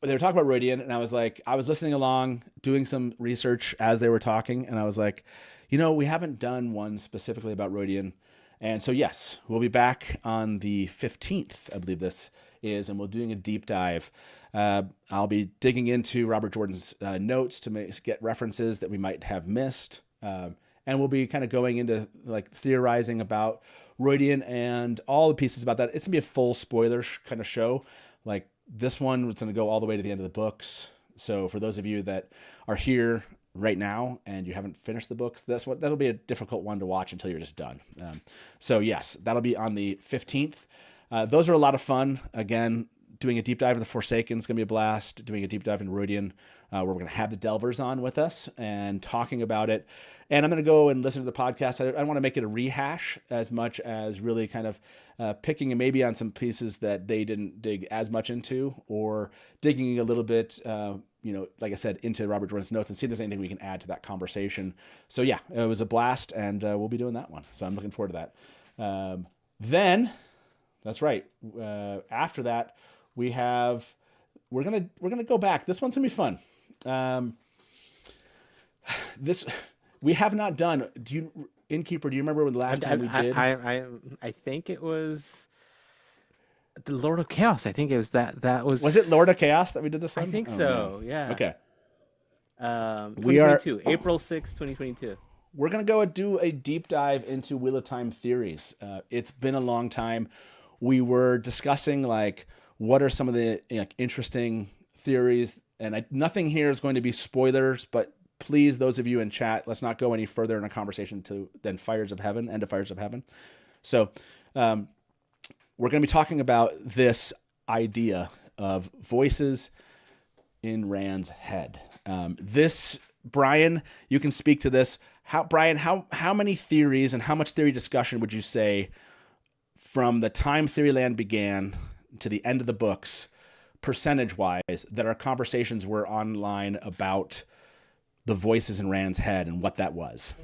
they were talking about Rodian, and I was listening along, doing some research as they were talking, and I was like, we haven't done one specifically about Rodian. And so yes, we'll be back on the 15th, I believe this is, and we're doing a deep dive. I'll be digging into Robert Jordan's notes to get references that we might have missed. And we'll be kind of going into like theorizing about Rodian and all the pieces about that. It's gonna be a full spoiler kind of show. Like this one was going to go all the way to the end of the books. So for those of you that are here right now and you haven't finished the books, that'll be a difficult one to watch until you're just done. So yes, that'll be on the 15th. Those are a lot of fun. Again, doing a deep dive into the Forsaken is going to be a blast. Doing a deep dive into Rodian, where we're going to have the Delvers on with us and talking about it. And I'm going to go and listen to the podcast. I want to make it a rehash as much as really kind of picking maybe on some pieces that they didn't dig as much into, or digging a little bit, like I said, into Robert Jordan's notes and see if there's anything we can add to that conversation. So yeah, it was a blast, and we'll be doing that one. So I'm looking forward to that. Then, that's right. After that, we're gonna go back. This one's gonna be fun. This we have not done. Innkeeper, do you remember when the last time we did? I think it was the Lord of Chaos. I think it was that was. Was it Lord of Chaos that we did this time? I think Oh, so. man. Yeah. Okay. We are April 6th, 2022. We're gonna go and do a deep dive into Wheel of Time theories. It's been a long time. We were discussing like what are some of the interesting theories, and nothing here is going to be spoilers, but please, those of you in chat, let's not go any further in a conversation than Fires of Heaven, End of Fires of Heaven. So we're going to be talking about this idea of voices in Rand's head. Brian, you can speak to this. How many theories and how much theory discussion would you say from the time Theoryland began to the end of the books, percentage-wise, that our conversations were online about the voices in Rand's head and what that was?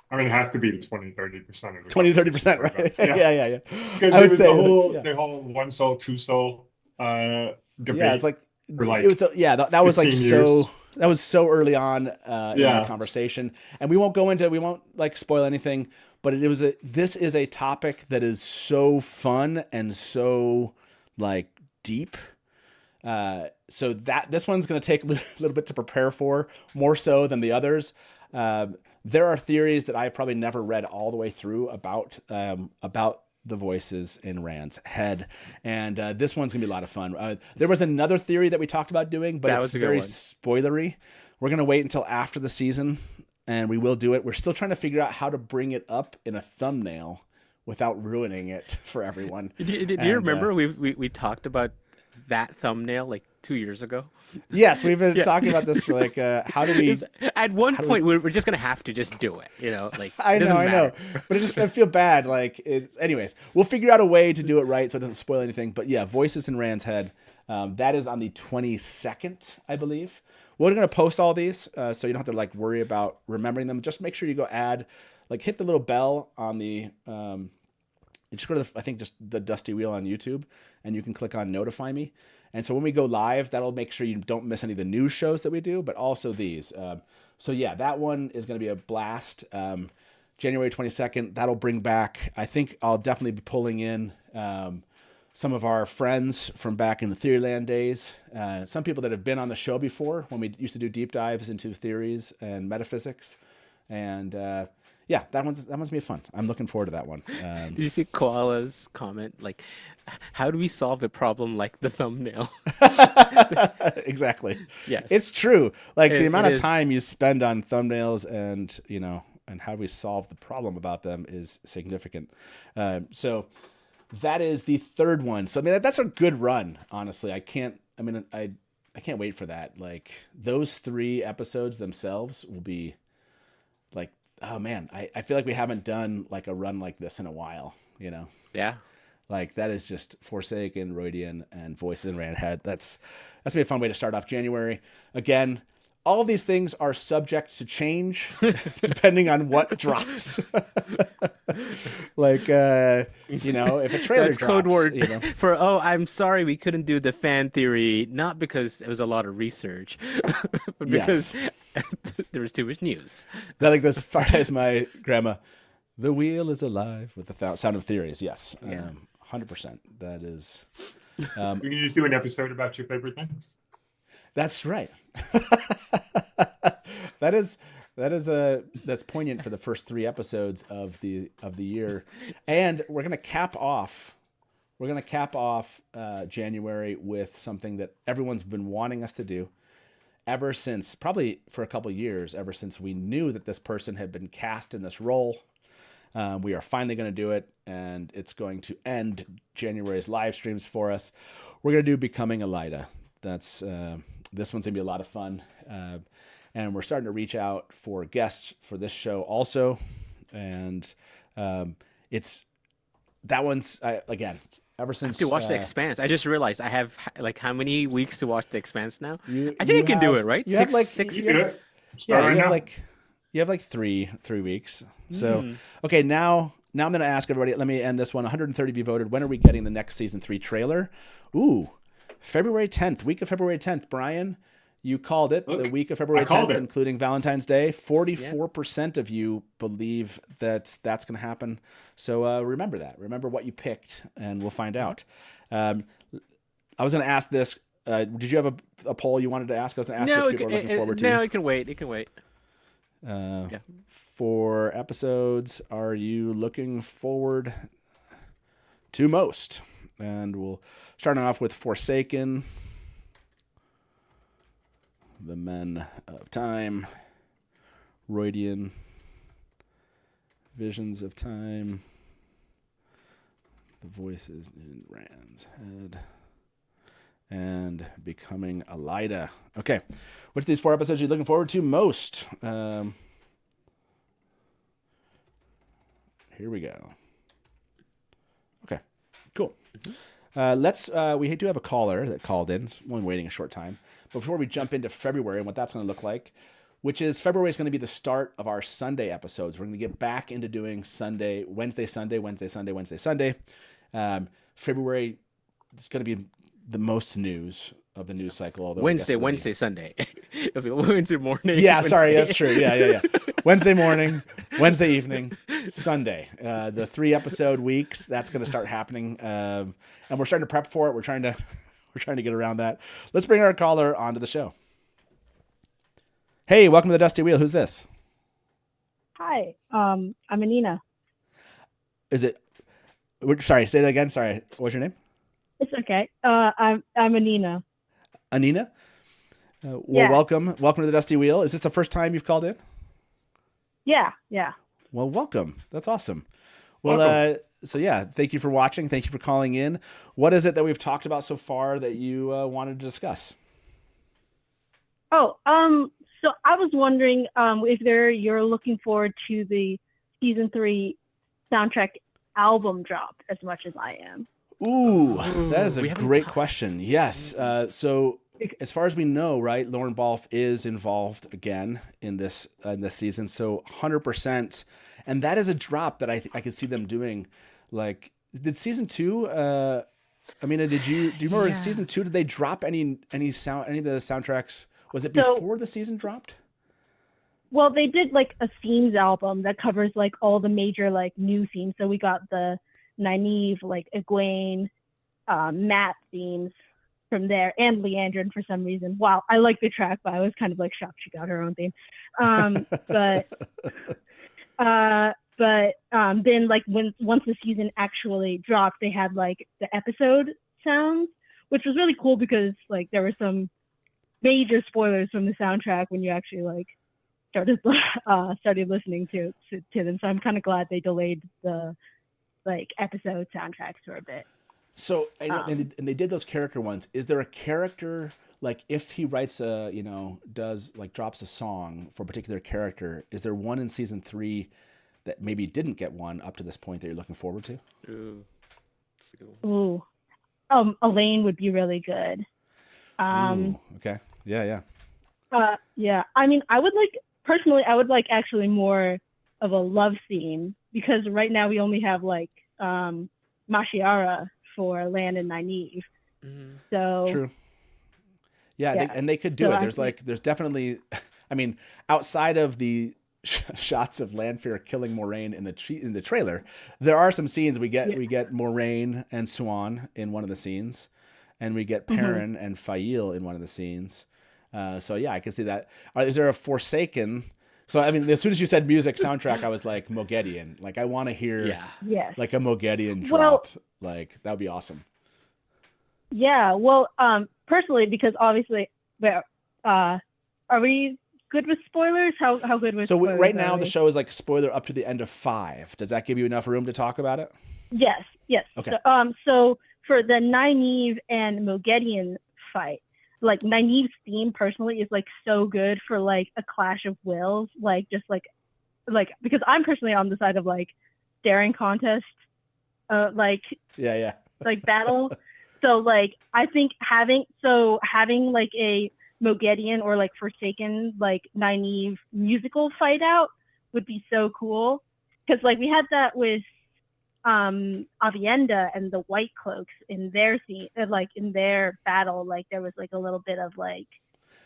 I mean, it has to be 20-30%. 20-30%, right? Yeah. Because I would say the whole one soul, two soul debate. Yeah, it's like like it was that was like 15 so that was so early on in Yeah. our conversation, and we won't like spoil anything, but this is a topic that is so fun and so like deep. So that this one's going to take a little bit to prepare for, more so than the others. There are theories that I've probably never read all the way through about the voices in Rand's head, and this one's gonna be a lot of fun. There was another theory that we talked about doing, but it's very spoilery. We're gonna wait until after the season, and we will do it. We're still trying to figure out how to bring it up in a thumbnail without ruining it for everyone. Do you remember we talked about that thumbnail like 2 years ago? Yes, we've been talking about this for like how do we? At one point, we're just gonna have to just do it. You know, like I know, but I feel bad. Like anyways, we'll figure out a way to do it right so it doesn't spoil anything. But yeah, voices in Rand's head. That is on the 22nd, I believe. We're gonna post all these, so you don't have to like worry about remembering them. Just make sure you go hit the little bell on the. Just go to just the Dusty Wheel on YouTube, and you can click on Notify Me. And so when we go live, that'll make sure you don't miss any of the news shows that we do, but also these. So yeah, that one is going to be a blast. January 22nd, that'll bring back, I think I'll definitely be pulling in some of our friends from back in the Theoryland days. Some people that have been on the show before when we used to do deep dives into theories and metaphysics. And yeah, that one's gonna be fun. I'm looking forward to that one. Did you see Koala's comment? Like, how do we solve a problem like the thumbnail? Exactly. Yes, it's true. Like the amount of time you spend on thumbnails, and and how we solve the problem about them is significant. So that is the third one. So I mean, that's a good run. Honestly, I can't wait for that. Like those 3 episodes themselves will be like. Oh man, I feel like we haven't done like a run like this in a while, Yeah. Like that is just Forsaken, Roydian, and Voices in Rand Head. That's gonna be a fun way to start off January. Again, all of these things are subject to change depending on what drops. Like if a trailer That's drops, code word for I'm sorry we couldn't do the fan theory, not because it was a lot of research, but because there was too much news. That like this far as my grandma, the wheel is alive with the sound of theories. Yes, 100%. That is. We need to do an episode about your favorite things. That's right. That's poignant for the first 3 episodes of the year, and we're gonna cap off January with something that everyone's been wanting us to do ever since, probably for a couple years, ever since we knew that this person had been cast in this role. We are finally going to do it, and it's going to end January's live streams for us. We're going to do Becoming Elida. That's this one's going to be a lot of fun, and we're starting to reach out for guests for this show also, and it's that one's again. Ever since I have to watch The Expanse. I just realized I have like how many weeks to watch The Expanse now? I think I can do it, right? You have like 6. You have like three weeks. So okay, now I'm gonna ask everybody. Let me end this one. 130 of you voted. When are we getting the next season 3 trailer? Ooh, February 10th. Week of February 10th. Brian, you called it. The week of February 10th, including Valentine's Day. 44% of you believe that's going to happen. So remember that. Remember what you picked, and we'll find out. I was going to ask this. Did you have a poll you wanted to ask? I was going to ask if people are looking forward to. No, it can wait. It can wait. For episodes, are you looking forward to most? And we'll start off with Forsaken, The Men of Time, Roydian, Visions of Time, The Voices in Rand's Head, and Becoming Elida. Okay, which of these 4 episodes are you looking forward to most? Here we go. Okay, cool. We do have a caller that called in. It's only waiting a short time. But before we jump into February and what that's going to look like, which is February is going to be the start of our Sunday episodes. We're going to get back into doing Wednesday, Sunday. February is going to be the most news. of the news cycle. Although Wednesday, Sunday. It'll be Wednesday morning. Yeah, Wednesday. sorry, that's true. Yeah. Wednesday morning, Wednesday evening, Sunday. The 3-episode weeks. That's going to start happening, and we're starting to prep for it. We're trying to get around that. Let's bring our caller onto the show. Hey, welcome to the Dusty Wheel. Who's this? Hi, I'm Anina. Is it? Sorry, say that again. Sorry, what's your name? It's okay. I'm Anina. Anina. Well, Yeah. welcome to the Dusty Wheel. Is this the first time you've called in? Yeah. Well, welcome. That's awesome. Well, so yeah, thank you for watching. Thank you for calling in. What is it that we've talked about so far that you wanted to discuss? Oh, so I was wondering if you're looking forward to the season 3 soundtrack album drop as much as I am. Ooh, that is a we haven't great talked- question. Yes. So as far as we know, right, Lauren Balfe is involved again in this season. So 100%. And that is a drop that I could see them doing. Like, did season 2, Amina, do you remember season 2, did they drop any of the soundtracks? Was it before the season dropped? Well, they did like a themes album that covers like all the major like new themes. So we got the Nynaeve, like Egwene, Matt themes from there, and Leandrin for some reason. Wow, I like the track, but I was kind of like shocked she got her own theme. Then like once the season actually dropped, they had like the episode sounds, which was really cool because like there were some major spoilers from the soundtrack when you actually like started listening to them. So I'm kind of glad they delayed the like episode soundtracks for a bit. So and they did those character ones. Is there a character, like if he writes drops a song for a particular character, is there one in season 3 that maybe didn't get one up to this point that you're looking forward to? Ooh. Ooh, Elaine would be really good. Ooh, okay. Yeah. Yeah. I mean, I would like actually more of a love theme, because right now we only have like Mashiara for Lan and Nynaeve. Mm-hmm. So True. Yeah. And they could do it. There's definitely, I mean, outside of the shots of Lanfear killing Moraine in the trailer, there are some scenes we get Moraine and Swan in one of the scenes, and we get Perrin and Fail in one of the scenes. So yeah, I can see that. Is there a Forsaken? So I mean, as soon as you said music soundtrack, I was like Moghedian. Like I want to hear like a Moghedian drop. Like that would be awesome. Yeah. Well, personally, because obviously, are we good with spoilers? How good with spoilers? So right now the show is like spoiler up to the end of 5. Does that give you enough room to talk about it? Yes. Okay. So for the Nynaeve and Moghedian fight, like Nynaeve's theme personally is like so good for like a clash of wills, like just like because I'm personally on the side of like daring contest, like battle. So like I think having like a Moghedian or like Forsaken like Nynaeve musical fight out would be so cool, because like we had that with Avienda and the White Cloaks in their scene, like in their battle, like there was like a little bit of like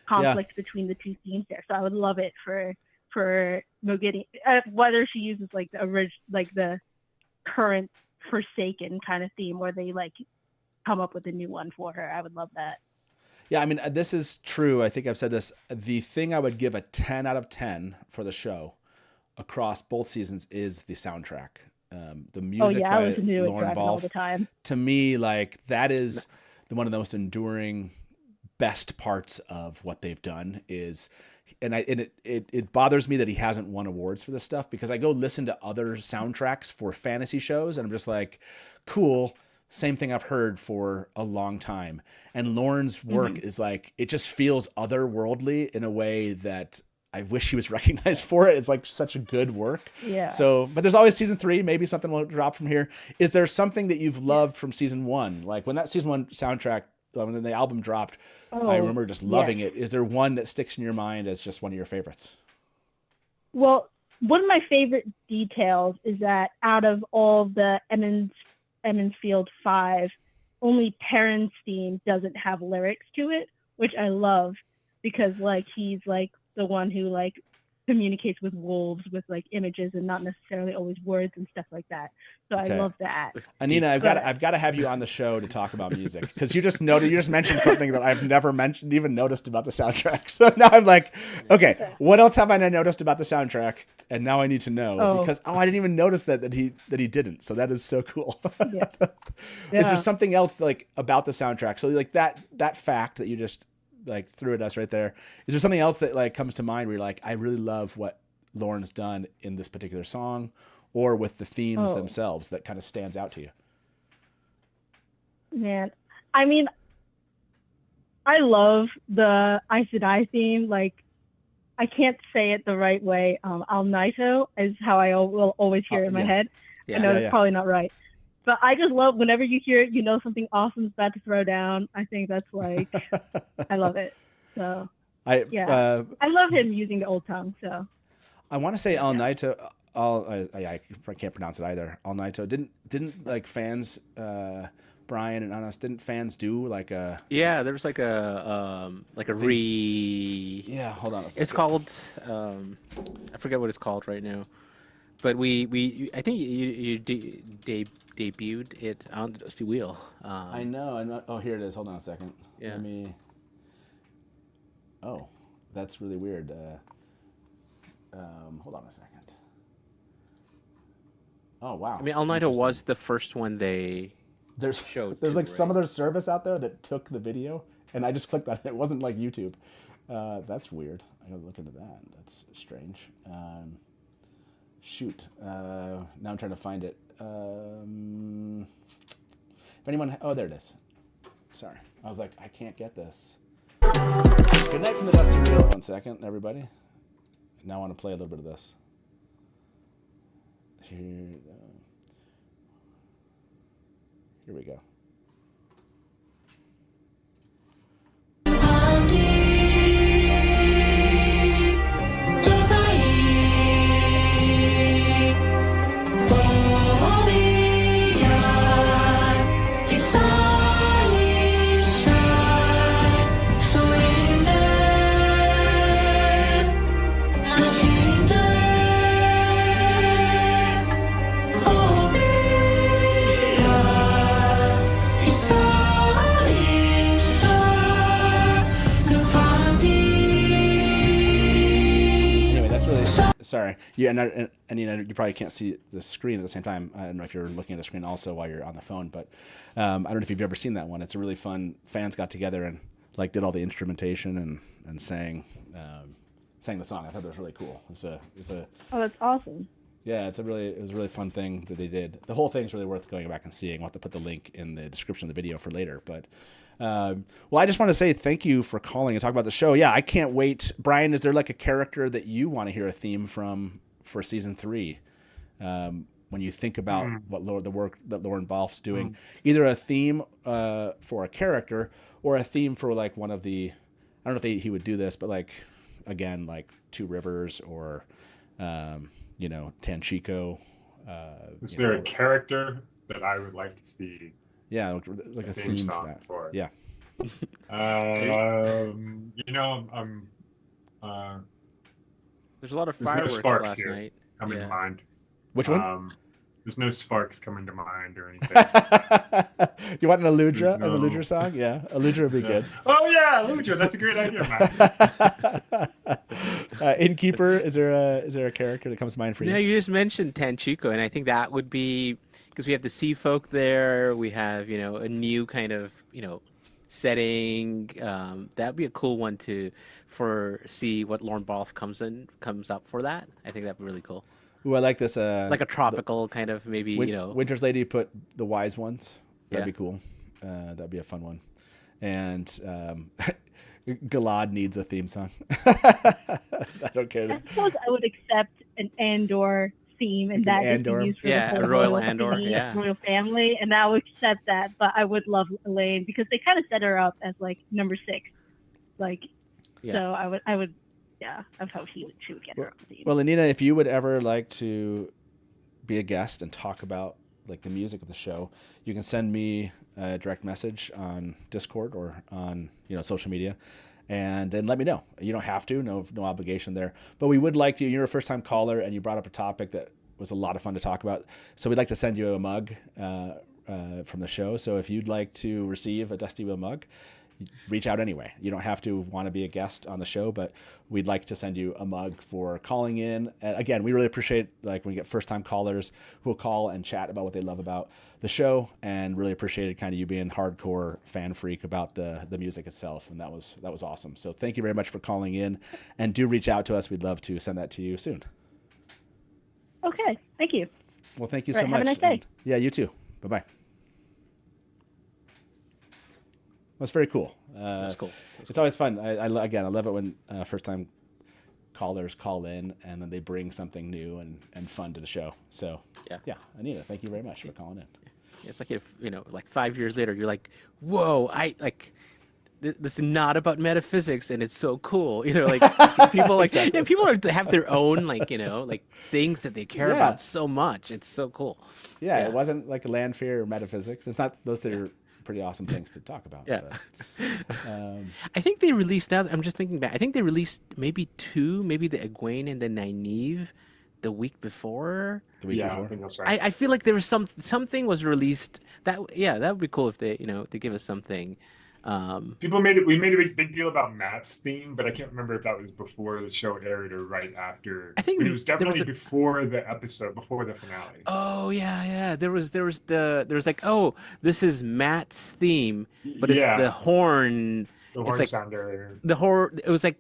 conflict between the two themes there. So I would love it for Moghedian, whether she uses like the current Forsaken kind of theme, or they like come up with a new one for her. I would love that. Yeah, I mean, this is true. I think I've said this. The thing I would give a 10 out of 10 for the show across both seasons is the soundtrack. The music by Lauren Balfe, all the time. To me, like that is one of the most enduring, best parts of what they've done is, and it bothers me that he hasn't won awards for this stuff, because I go listen to other soundtracks for fantasy shows and I'm just like, cool, same thing I've heard for a long time. And Lauren's work is like, it just feels otherworldly in a way that I wish he was recognized for it. It's like such a good work. Yeah. So, but there's always season 3. Maybe something will drop from here. Is there something that you've loved from season 1? Like when that season 1 soundtrack, when the album dropped, I remember just loving it. Is there one that sticks in your mind as just one of your favorites? Well, one of my favorite details is that out of all the Emmons Field 5, only Perrin's theme doesn't have lyrics to it, which I love because like he's like the one who like communicates with wolves with like images and not necessarily always words and stuff like that. So I love that. Anina, I've got to have you on the show to talk about music because you just mentioned something that I've never even noticed about the soundtrack. So now I'm like, okay, what else have I noticed about the soundtrack? And now I need to know because I didn't even notice that he didn't. So that is so cool. Yeah. Is there something else like about the soundtrack? So like that fact that you just like threw at us right there. Is there something else that like comes to mind where you're like, I really love what Lauren's done in this particular song or with the themes themselves that kind of stands out to you? Man, I mean, I love the Aes Sedai theme. Like, I can't say it the right way. Al Naito is how I will always hear it in my head. I know that's probably not right. But I just love whenever you hear it, you know something awesome is about to throw down. I think that's like, I love it. So, I love him using the old tongue. So, I want to say Al Naito. I can't pronounce it either. Al Naito didn't like fans. Brian and Anas, didn't fans do like a? Yeah, there was like a Yeah, hold on a second. It's called I forget what it's called right now, but I think you debuted it on the Dusty Wheel. I know. Oh, here it is. Hold on a second. Yeah. Oh, that's really weird. Hold on a second. Oh wow. I mean, Al Naito was the first one they showed. There's like some other service out there that took the video, and I just clicked on it. It wasn't like YouTube. That's weird. I gotta look into that. That's strange. Shoot. Now I'm trying to find it. If anyone, there it is. Sorry, I was like, I can't get this. Good night from the Dusty Wheel. 1 second, everybody. Now I want to play a little bit of this. Here we go. Sorry. Yeah, and you probably can't see the screen at the same time. I don't know if you're looking at the screen also while you're on the phone, but I don't know if you've ever seen that one. It's a really fun. Fans got together and like did all the instrumentation and sang the song. I thought that was really cool. It was a. Oh, that's awesome. Yeah, it was a really fun thing that they did. The whole thing's really worth going back and seeing. We'll have to put the link in the description of the video for later. But well, I just want to say thank you for calling and talk about the show. Yeah, I can't wait. Brian, is there like a character that you want to hear a theme from for season 3? When you think about the work that Lauren Balfe's doing, either a theme for a character or a theme for like one of the, I don't know if he would do this, but like again like Two Rivers or Tanchico. Is there a character that I would like to see? Yeah, like a theme for that. Yeah. There's a lot of fireworks last night. Coming to mind. Which one? There's no sparks coming to mind or anything. You want an Aludra song? Yeah, Aludra would be good. Oh yeah, Aludra. That's a great idea, man. Innkeeper, is there a character that comes to mind for you? No, you just mentioned Tanchico, and I think that would be because we have the sea folk there. We have a new kind of setting. That'd be a cool one to see what Lauren Balfe comes up for that. I think that'd be really cool. Ooh, I like this. Like a tropical kind of maybe, Winter's Lady put the wise ones. That'd Yeah. be cool. That'd be a fun one. And Galad needs a theme song. I don't care. I suppose I would accept an Andor theme, and that would be used for the whole Royal Andor, royal family, and I would accept that. But I would love Elaine because they kind of set her up as like number 6, like. Yeah. So I would. Yeah, I hope she would get her own theme. Well, Anina, if you would ever like to be a guest and talk about like the music of the show, you can send me a direct message on Discord or on social media, and then let me know. You don't have to, no obligation there, but we would like to. You're a first time caller, and you brought up a topic that was a lot of fun to talk about. So we'd like to send you a mug from the show. So if you'd like to receive a Dusty Wheel mug, reach out anyway. You don't have to want to be a guest on the show, but we'd like to send you a mug for calling in. And again, we really appreciate when we get first time callers who will call and chat about what they love about the show, and really appreciated kind of you being hardcore fan freak about the music itself. And that was awesome. So thank you very much for calling in, and do reach out to us. We'd love to send that to you soon. Okay, thank you. Well, thank you All so right, much. have a nice day. And, yeah, you too. Bye-bye. That's very cool. That's cool. It's always fun. I love it when first-time callers call in and then they bring something new and fun to the show. So yeah, Anita, thank you very much for calling in. It's like if like 5 years later, you're like, whoa, this is not about metaphysics, and it's so cool. Like people Exactly. people have their own like things that they care Yeah. about so much. It's so cool. Yeah, it wasn't like land fear or metaphysics. It's not those that are pretty awesome things to talk about. Yeah. But, I think they released, now I'm just thinking back, I think they released maybe the Egwene and the Nynaeve the week before. the week Yeah, I before. think that's right. I feel like there was something was released that would be cool if they to give us something. We made a big deal about Matt's theme, but I can't remember if that was before the show aired or right after. I think but it was there was definitely a- before the episode, before the finale. Oh yeah. There was like, oh, this is Matt's theme, but it's Yeah. the horn. The it's horn like sounder. the horn. It was like,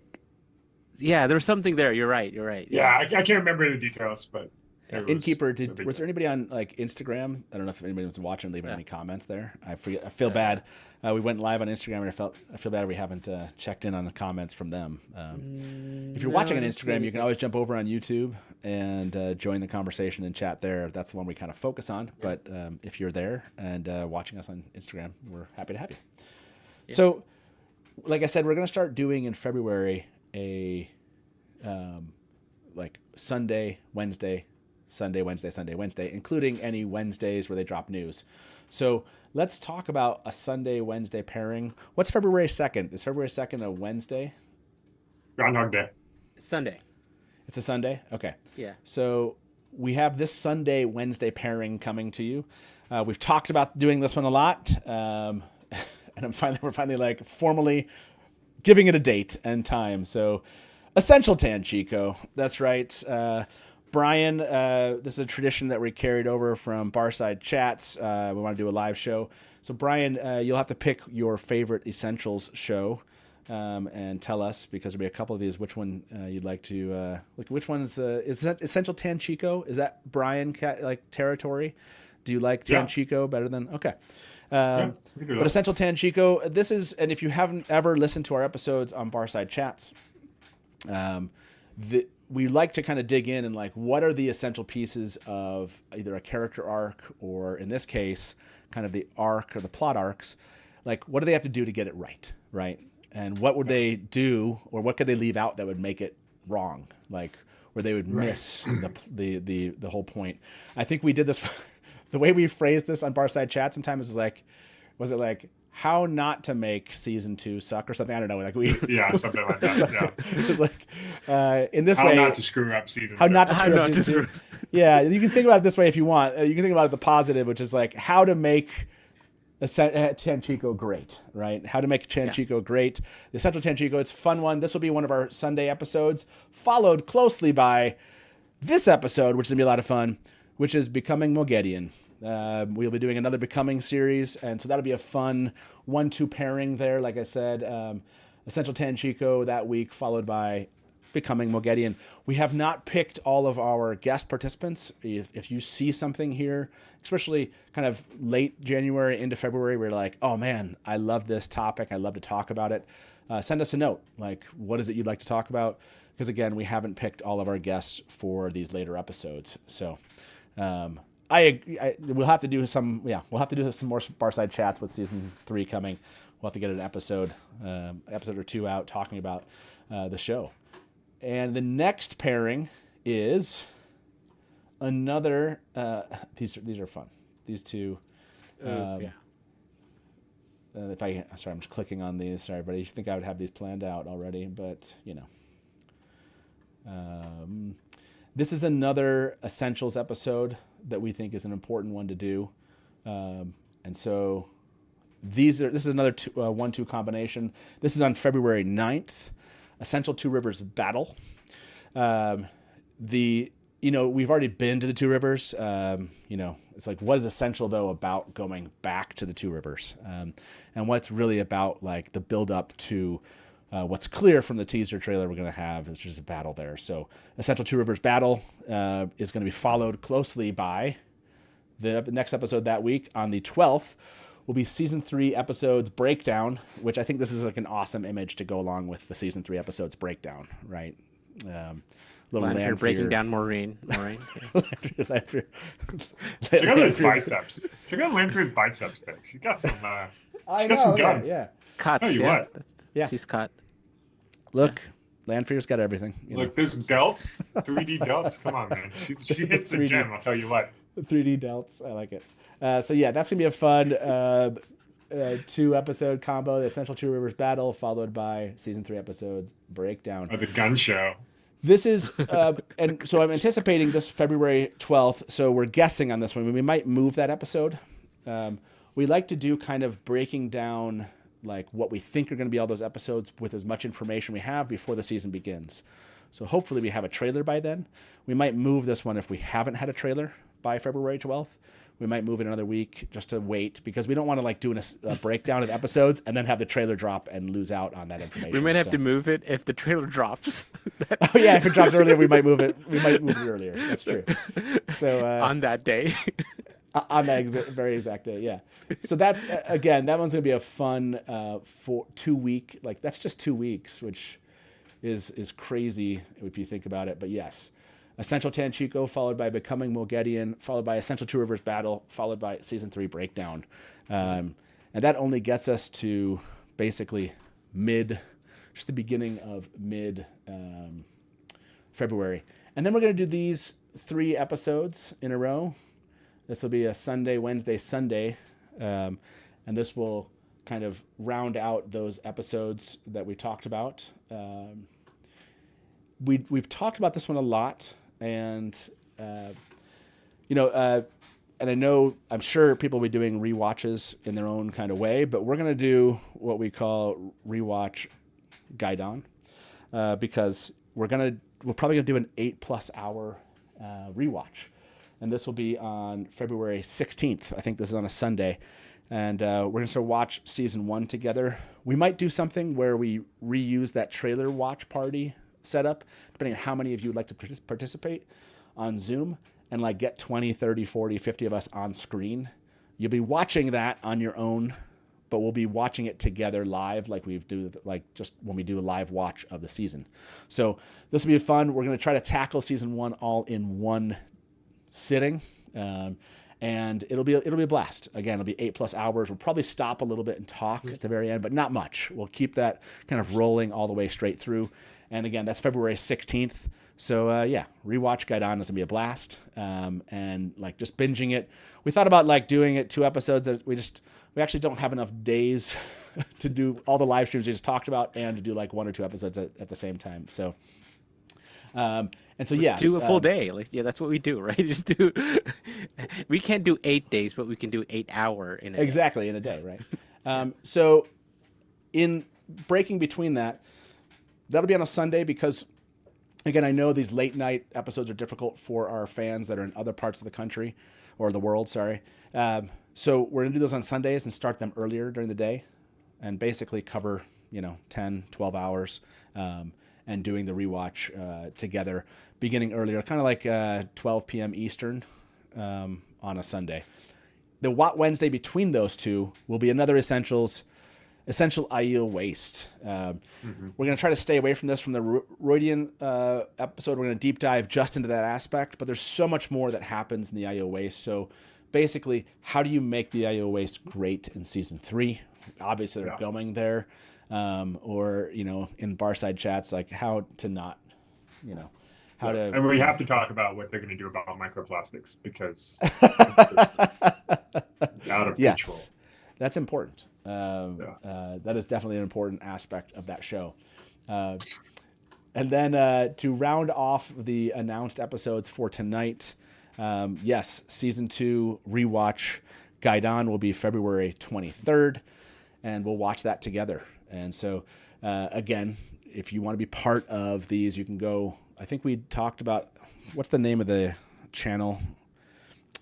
yeah, there was something there. You're right. Yeah, I can't remember the details, but it was Innkeeper, a big was there deal. anybody on like Instagram? I don't know if anybody was watching, leaving any comments there. I feel bad. We went live on Instagram, and I feel bad we haven't checked in on the comments from them. If you're watching on Instagram, you can always jump over on YouTube and join the conversation and chat there. That's the one we kind of focus on. But if you're there and watching us on Instagram, we're happy to have you. Yeah. So, like I said, we're going to start doing in February a like Sunday, Wednesday, including any Wednesdays where they drop news. So let's talk about a Sunday, Wednesday pairing. What's February 2nd? Is February 2nd a Wednesday? Groundhog Day. Sunday. It's a Sunday? Okay. Yeah. So we have this Sunday, Wednesday pairing coming to you. We've talked about doing this one a lot. And we're finally like formally giving it a date and time. So Essential Tan Chico. That's right. Brian, this is a tradition that we carried over from Barside Chats. We want to do a live show. So Brian, you'll have to pick your favorite Essentials show and tell us, because there'll be a couple of these, which one you'd like to, which one's, is that Essential Tan Chico? Is that Brian territory? Do you like Tan Chico better than, okay. But Essential Tan Chico, this is, and if you haven't ever listened to our episodes on Barside Chats, we like to kind of dig in and like, what are the essential pieces of either a character arc or, in this case, kind of the arc or the plot arcs? Like, what do they have to do to get it right? And what would they do, or what could they leave out that would make it wrong? Like, where they would miss the whole point. I think we did this. The way we phrased this on Barside Chat sometimes was it like how not to make season 2 suck or something? I don't know. Like something like that. Yeah. It was like in this how way. How not to screw up season. How 2. not to screw up season 2. Yeah, you can think about it this way if you want. You can think about it the positive, which is like how to make Tanchico great, right? How to make Tanchico great. The Essential Tanchico, it's a fun one. This will be one of our Sunday episodes, followed closely by this episode, which is going to be a lot of fun, which is Becoming Mogedion. We'll be doing another Becoming series, and so that'll be a fun 1-2 pairing there. Like I said, Essential Tanchico that week, followed by Becoming Mogedion. We have not picked all of our guest participants. If you see something here, especially kind of late January into February, where you're like, oh man, I love this topic, I love to talk about it, send us a note. Like, what is it you'd like to talk about? Because again, we haven't picked all of our guests for these later episodes. So we'll have to do some more Barside Chats with season 3 coming. We'll have to get an episode or 2 out talking about the show. And the next pairing is another. These are fun. these two. Yeah. Sorry, I'm just clicking on these. Sorry, everybody. You think I would have these planned out already, but this is another Essentials episode that we think is an important one to do, and so this is another 1-2 combination. This is on February 9th. Essential Two Rivers Battle. We've already been to the Two Rivers. It's like, what is Essential though about going back to the Two Rivers, and what's really about like the build up to what's clear from the teaser trailer we're going to have, which is a battle there. So Essential Two Rivers Battle is going to be followed closely by the next episode that week on the 12th. Will be season 3 episodes breakdown, which I think this is like an awesome image to go along with the season 3 episodes breakdown, right? Lanfear breaking down Maureen. Check out those biceps. Check out Lanfear's biceps thing. She got some. She got some guns. Yeah. Cuts. Tell you yeah. what. Yeah. She's cut. Look, Lanfear's got everything. Look, there's delts, 3D delts. Come on, man. She hits the 3D. gym. I'll tell you what. 3D delts. I like it. So yeah, that's gonna be a fun 2-episode combo. The Essential Two Rivers Battle, followed by season 3 episodes breakdown. Or the gun show. This is, and so I'm anticipating this February 12th. So we're guessing on this one. We might move that episode. We like to do kind of breaking down like what we think are going to be all those episodes with as much information we have before the season begins. So hopefully we have a trailer by then. We might move this one if we haven't had a trailer by February 12th. We might move it another week just to wait, because we don't want to like do a breakdown of episodes and then have the trailer drop and lose out on that information. We might have to move it if the trailer drops. Oh yeah, if it drops earlier, we might move it. We might move it earlier. That's true. So on that day. On that very exact day, yeah. So that's again, that one's gonna be a fun 2 week. Like that's just 2 weeks, which is crazy if you think about it. But yes. Essential Tanchico, followed by Becoming Mulgedian, followed by Essential Two Rivers Battle, followed by Season 3 Breakdown. And that only gets us to basically just the beginning of mid-February. And then we're going to do these 3 episodes in a row. This will be a Sunday, Wednesday, Sunday. And this will kind of round out those episodes that we talked about. We've talked about this one a lot. And, and I know, I'm sure people will be doing rewatches in their own kind of way, but we're going to do what we call rewatch Gaidon, because we're probably going to do an 8+ hour rewatch. And this will be on February 16th. I think this is on a Sunday. And we're going to watch season 1 together. We might do something where we reuse that trailer watch party setup, depending on how many of you would like to participate on Zoom, and like get 20, 30, 40, 50 of us on screen. You'll be watching that on your own, but we'll be watching it together live like we do, like just when we do a live watch of the season. So this will be fun. We're going to try to tackle season 1 all in one sitting. And it'll be a blast. Again, it'll be 8+ hours. We'll probably stop a little bit and talk at the very end, but not much. We'll keep that kind of rolling all the way straight through. And again, that's February 16th. So rewatch Gaidon is gonna be a blast. And like just binging it. We thought about like doing it 2 episodes. We actually don't have enough days to do all the live streams we just talked about and to do like 1 or 2 episodes at the same time. So. And so yes, do a full day. Like that's what we do, right? Just do. We can't do 8 days, but we can do 8 hour in a exactly day. In a day, right? So in breaking between that, that'll be on a Sunday because, again, I know these late night episodes are difficult for our fans that are in other parts of the country or the world. Sorry. So we're gonna do those on Sundays and start them earlier during the day, and basically cover 10, 12 hours. And doing the rewatch together, beginning earlier, kind of like 12 p.m. Eastern on a Sunday. The Wednesday between those two will be another Essential Aiel Waste. We're going to try to stay away from this from the Roydian episode. We're going to deep dive just into that aspect, but there's so much more that happens in the Aiel Waste. So basically, how do you make the Aiel Waste great in Season 3? Obviously, they're going there. Or in BARSIDE chats, like how to not how to. And we have to talk about what they're going to do about microplastics because it's out of Yes, control. that's important. That is definitely an important aspect of that show. And then to round off the announced episodes for tonight, yes, season 2 rewatch Gaidon will be February 23rd, and we'll watch that together. And so, again, if you want to be part of these, you can go. I think we talked about what's the name of the channel.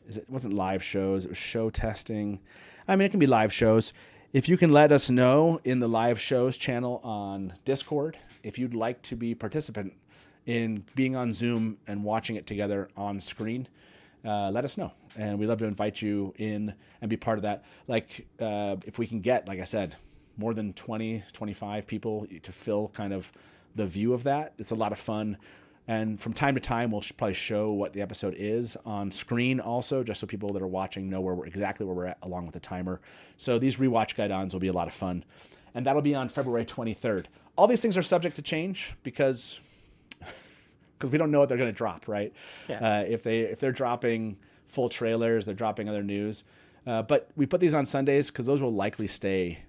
It wasn't live shows. It was show testing. I mean, it can be live shows. If you can let us know in the live shows channel on Discord, if you'd like to be participant in being on Zoom and watching it together on screen, let us know. And we'd love to invite you in and be part of that. Like, if we can get, like I said, more than 20, 25 people to fill kind of the view of that, it's a lot of fun. And from time to time, we'll probably show what the episode is on screen also, just so people that are watching know exactly where we're at, along with the timer. So these rewatch Gaidons will be a lot of fun. And that'll be on February 23rd. All these things are subject to change because we don't know what they're going to drop, right? Yeah. If they're dropping full trailers, they're dropping other news. But we put these on Sundays because those will likely stay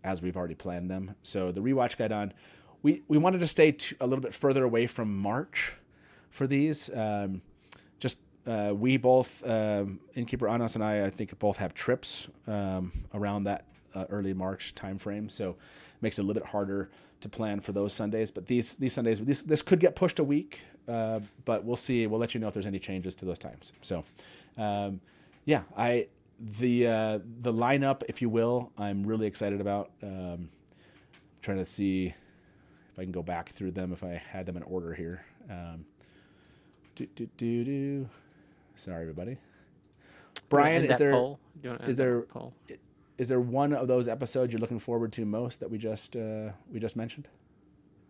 as we've already planned them. So the rewatch Gaidon, we wanted to stay a little bit further away from March for these. We both, Innkeeper, Anas, and I think both have trips around that early March timeframe. So it makes it a little bit harder to plan for those Sundays. But these Sundays, this could get pushed a week, but we'll see. We'll let you know if there's any changes to those times. So, the lineup, if you will, I'm really excited about. Trying to see if I can go back through them if I had them in order here. Sorry, everybody. Brian, is there one of those episodes you're looking forward to most that we just mentioned?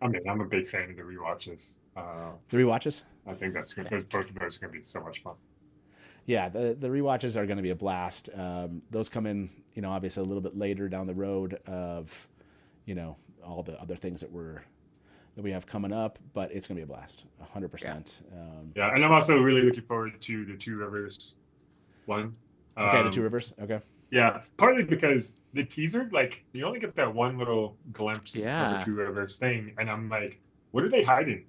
I mean, I'm a big fan of the rewatches. The rewatches? I think that's good. Both of those are going to be so much fun. Yeah, the rewatches are going to be a blast. Those come in, obviously a little bit later down the road of, all the other things that we have coming up, but it's going to be a blast, 100%. Yeah, and I'm also really looking forward to the Two Rivers one. Okay, the Two Rivers. Okay. Yeah, partly because the teaser, like, you only get that one little glimpse of the Two Rivers thing, and I'm like, what are they hiding?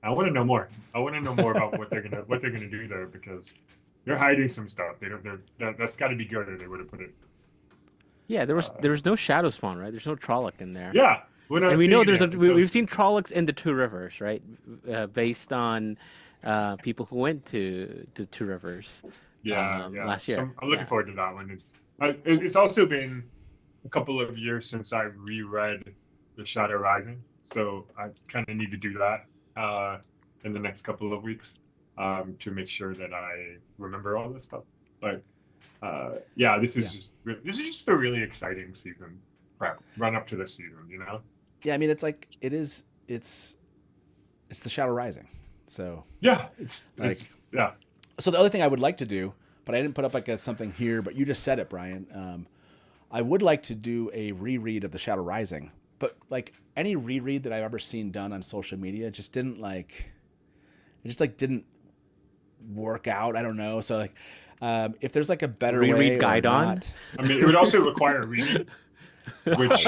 I want to know more. I want to know more about what they're gonna do there, because they're hiding some stuff. That's got to be good, or they would have put it. Yeah, there was no Shadow Spawn, right? There's no Trolloc in there. Yeah, and we know we've seen Trollocs in the Two Rivers, right? Based on people who went to Two Rivers. Last year. So I'm looking forward to that one. It's also been a couple of years since I reread The Shadow Rising, so I kind of need to do that in the next couple of weeks to make sure that I remember all this stuff. But this is just a really exciting season prep run up to the season, Yeah, I mean, it's The Shadow Rising, so yeah, yeah. So the other thing I would like to do, but I didn't put up something here, but you just said it, Brian. I would like to do a reread of The Shadow Rising, but any reread that I've ever seen done on social media just didn't didn't work out. I don't know. So if there's a better reread way, Gaidon. I mean, it would also require reading, which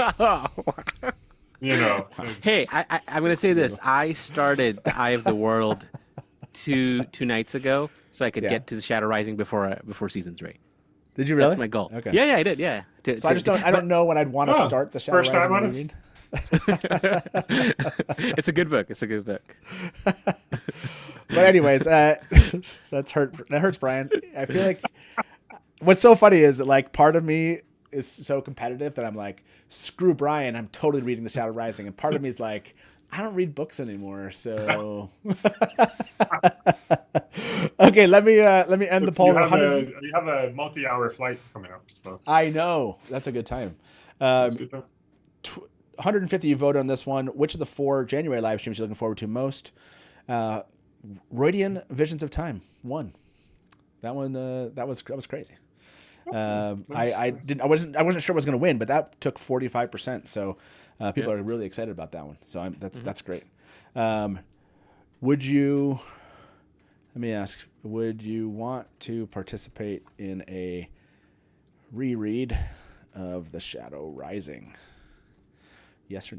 Hey, I'm gonna say this. I started The Eye of the World two nights ago, so I could get to The Shadow Rising before season 3. Did you really? That's my goal. Okay. Yeah, I did. Yeah. So I don't know when I'd want to start The Shadow First Rising. It's a good book. But anyways, that hurts Brian. I feel like what's so funny is that part of me is so competitive that I'm like, screw Brian, I'm totally reading The Shadow Rising, and part of me is like, I don't read books anymore, so okay, let me end the poll. You have a multi-hour flight coming up, so I know that's a good time. 150 you voted on this one. Which of the 4 January live streams you're looking forward to most? Roydian Visions of Time won. That one that was crazy. I wasn't sure it was going to win, but that took 45%. So people are really excited about that one. So that's great. Would you Let me ask, would you want to participate in a reread of The Shadow Rising? Yes or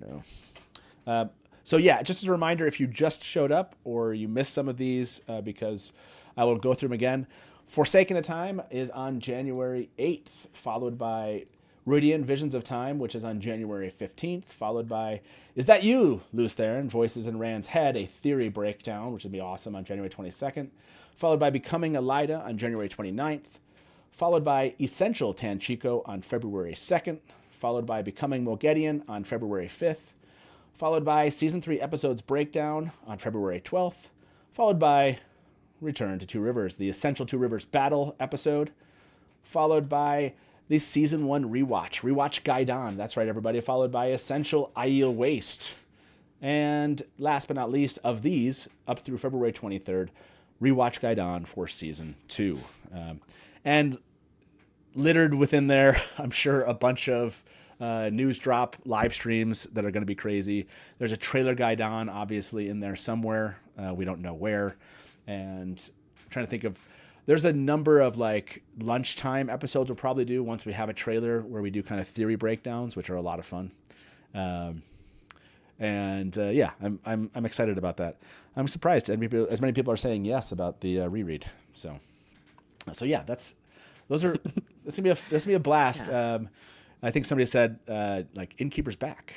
no? So yeah, just as a reminder, if you just showed up or you missed some of these, because I will go through them again. Forsaken of Time is on January 8th, followed by Rudian Visions of Time, which is on January 15th, followed by Is That You, Luce Theron, Voices in Rand's Head, a Theory Breakdown, which would be awesome, on January 22nd, followed by Becoming Elida on January 29th, followed by Essential Tanchico on February 2nd, followed by Becoming Mogedion on February 5th, followed by Season 3 Episodes Breakdown on February 12th, followed by Return to Two Rivers, the Essential Two Rivers Battle episode, followed by the Season 1 Rewatch Gaidon. That's right, everybody. Followed by Essential Aiel Waste. And last but not least of these, up through February 23rd, Rewatch Gaidon for Season 2. And littered within there, I'm sure, a bunch of news drop live streams that are going to be crazy. There's a trailer Gaidon, obviously, in there somewhere. We don't know where. And I'm trying to think of... There's a number of like lunchtime episodes we'll probably do once we have a trailer where we do kind of theory breakdowns, which are a lot of fun. Yeah, I'm excited about that. I'm surprised as many people are saying yes about the reread. So yeah, that's gonna be a blast. Yeah. I think somebody said like Innkeeper's back.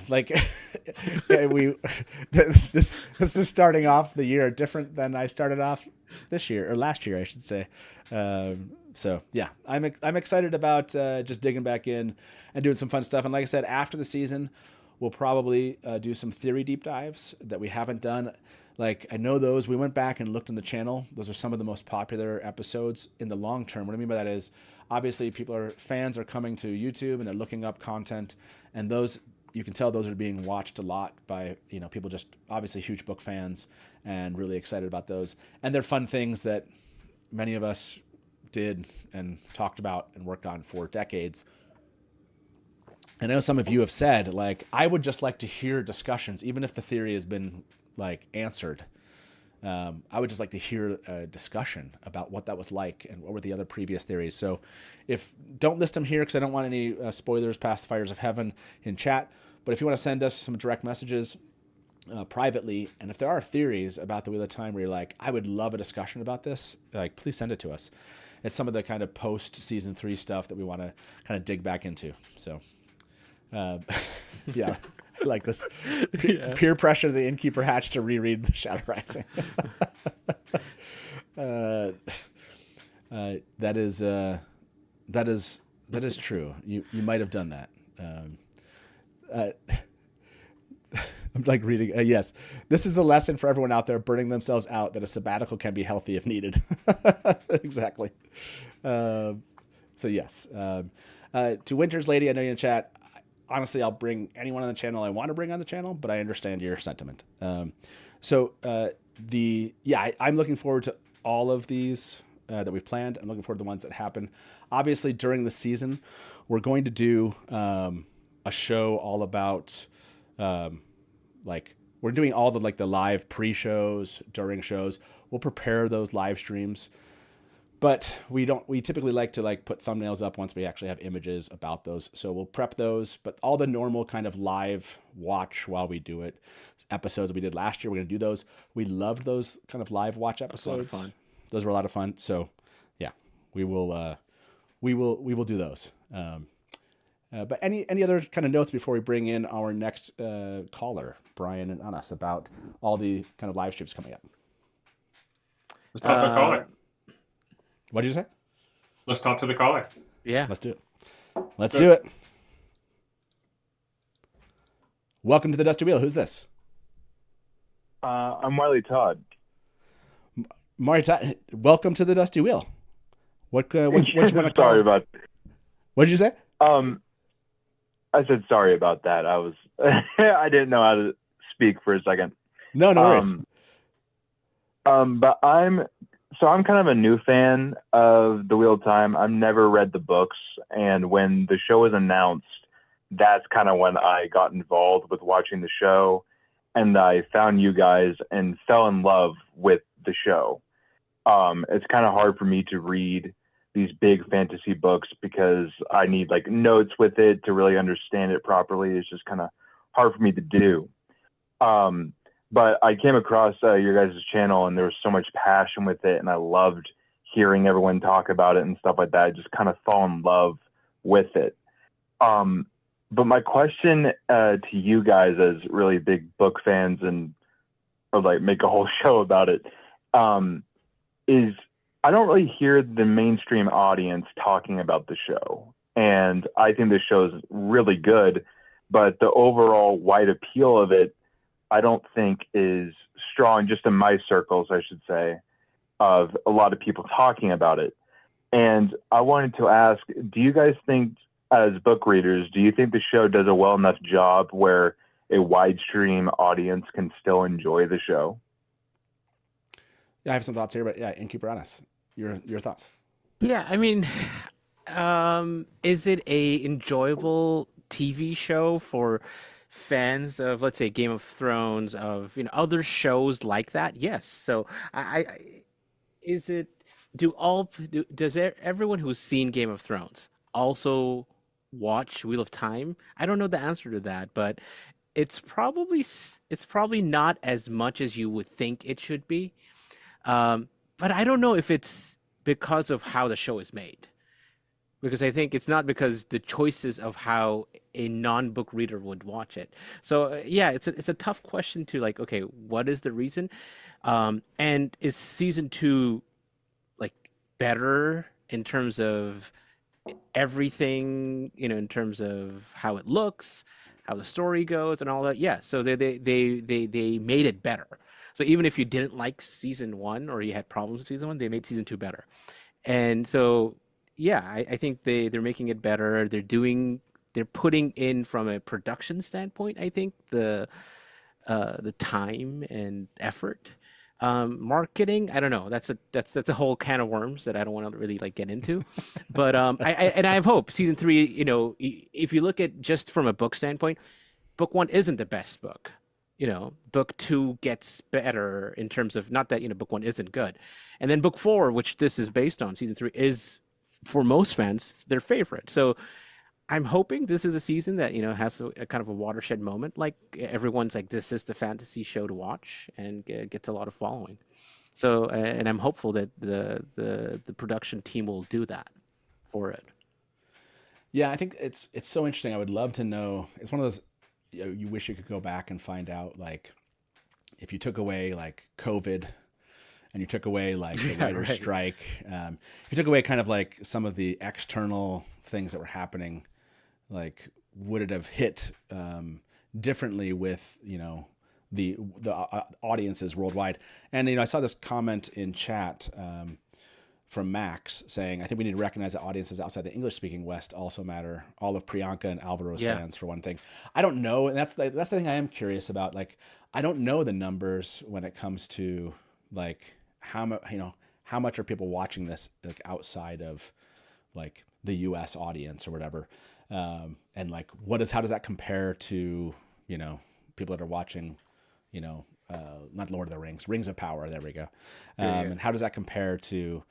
Like this is starting off the year different than I started off this year, or last year, I should say. So yeah, I'm excited about just digging back in and doing some fun stuff. And like I said, after the season, we'll probably do some theory deep dives that we haven't done. Like, I know those, we went back and looked on the channel. Those are some of the most popular episodes in the long term. What I mean by that is, obviously, fans are coming to YouTube and they're looking up content, and those, you can tell those are being watched a lot by, people just obviously huge book fans and really excited about those. And they're fun things that many of us did and talked about and worked on for decades. And I know some of you have said, like, I would just like to hear discussions, even if the theory has been like answered. I would just like to hear a discussion about what that was like and what were the other previous theories. So don't list them here because I don't want any spoilers past the Fires of Heaven in chat. But if you want to send us some direct messages privately, and if there are theories about the Wheel of Time where you're like, I would love a discussion about this, like, please send it to us. It's some of the kind of post season 3 stuff that we want to kind of dig back into. So yeah. Like this peer pressure the Innkeeper hatch to reread The Shadow Rising. That is true. You might have done that. I'm like reading. Yes, this is a lesson for everyone out there burning themselves out that a sabbatical can be healthy if needed. Exactly. So yes. To Winter's Lady, I know you're in chat. Honestly, I'll bring anyone on the channel I want to bring on the channel, but I understand your sentiment. I'm looking forward to all of these that we've planned. I'm looking forward to the ones that happen. Obviously, during the season, we're going to do a show all about, we're doing all the live pre-shows, during shows. We'll prepare those live streams. But we typically like to put thumbnails up once we actually have images about those. So we'll prep those, but all the normal kind of live watch while we do it episodes that we did last year, we're going to do those. We loved those kind of live watch episodes. A lot of fun. Those were a lot of fun. So yeah, we will do those. But any other kind of notes before we bring in our next caller, Brian and Anas, about all the kind of live streams coming up? Let's talk to the caller. What did you say? Let's talk to the caller. Yeah. Let's do it. Let's do it. Welcome to the Dusty Wheel. Who's this? I'm Wiley Todd. Marty Todd. Welcome to the Dusty Wheel. What you want to call? Sorry about. What did you say? I said sorry about that. I was I didn't know how to speak for a second. No worries. But I'm kind of a new fan of The Wheel of Time. I've never read the books, and when the show was announced, that's kind of when I got involved with watching the show. and I found you guys and fell in love with the show. It's kind of hard for me to read these big fantasy books because I need like notes with it to really understand it properly. It's just kind of hard for me to do. But I came across your guys' channel and there was so much passion with it, and I loved hearing everyone talk about it and stuff like that. I just kind of fall in love with it. But my question to you guys as really big book fans or like make a whole show about it, is I don't really hear the mainstream audience talking about the show. And I think the show is really good, but the overall wide appeal of it, I don't think is strong, just in my circles, I should say, of a lot of people talking about it. And I wanted to ask, do you guys think, as book readers, do you think the show does a well enough job where a wide stream audience can still enjoy the show? Yeah, I have some thoughts here, but yeah, Innkeeper, on us. Your thoughts. Yeah, I mean, is it a enjoyable TV show for fans of, let's say, Game of Thrones, of other shows like that? Yes. So is it? Does everyone who's seen Game of Thrones also watch Wheel of Time? I don't know the answer to that, but it's probably not as much as you would think it should be. But I don't know if it's because of how the show is made, because I think it's not because the choices of how a non-book reader would watch it. So yeah, it's a tough question to like, okay, what is the reason? And is season 2 like better in terms of everything, in terms of how it looks, how the story goes and all that? Yeah. So they made it better. So even if you didn't like season 1 or you had problems with season 1, they made season 2 better. And so, yeah, I think they're making it better. They're putting in, from a production standpoint, I think the time and effort. Marketing, I don't know. That's a whole can of worms that I don't want to really like get into. But I have hope. Season 3, if you look at just from a book standpoint, book 1 isn't the best book. Book 2 gets better in terms of, not that book 1 isn't good, and then book 4, which this is based on, season 3, is for most fans their favorite. So I'm hoping this is a season that has a kind of a watershed moment, like everyone's like, this is the fantasy show to watch, and gets a lot of following. So and I'm hopeful that the production team will do that for it. Yeah, I think it's so interesting. I would love to know. It's one of those, you wish you could go back and find out, like, if you took away like COVID and you took away like the writer's strike, if you took away kind of like some of the external things that were happening, like, would it have hit differently with the audiences worldwide? And I saw this comment in chat from Max saying, I think we need to recognize that audiences outside the English-speaking West also matter. All of Priyanka and Alvaro's fans, for one thing. I don't know, and that's the thing I am curious about. Like, I don't know the numbers when it comes to like how much are people watching this like outside of like the U.S. audience or whatever, and like how does that compare to people that are watching not Lord of the Rings, Rings of Power. There we go. And how does that compare to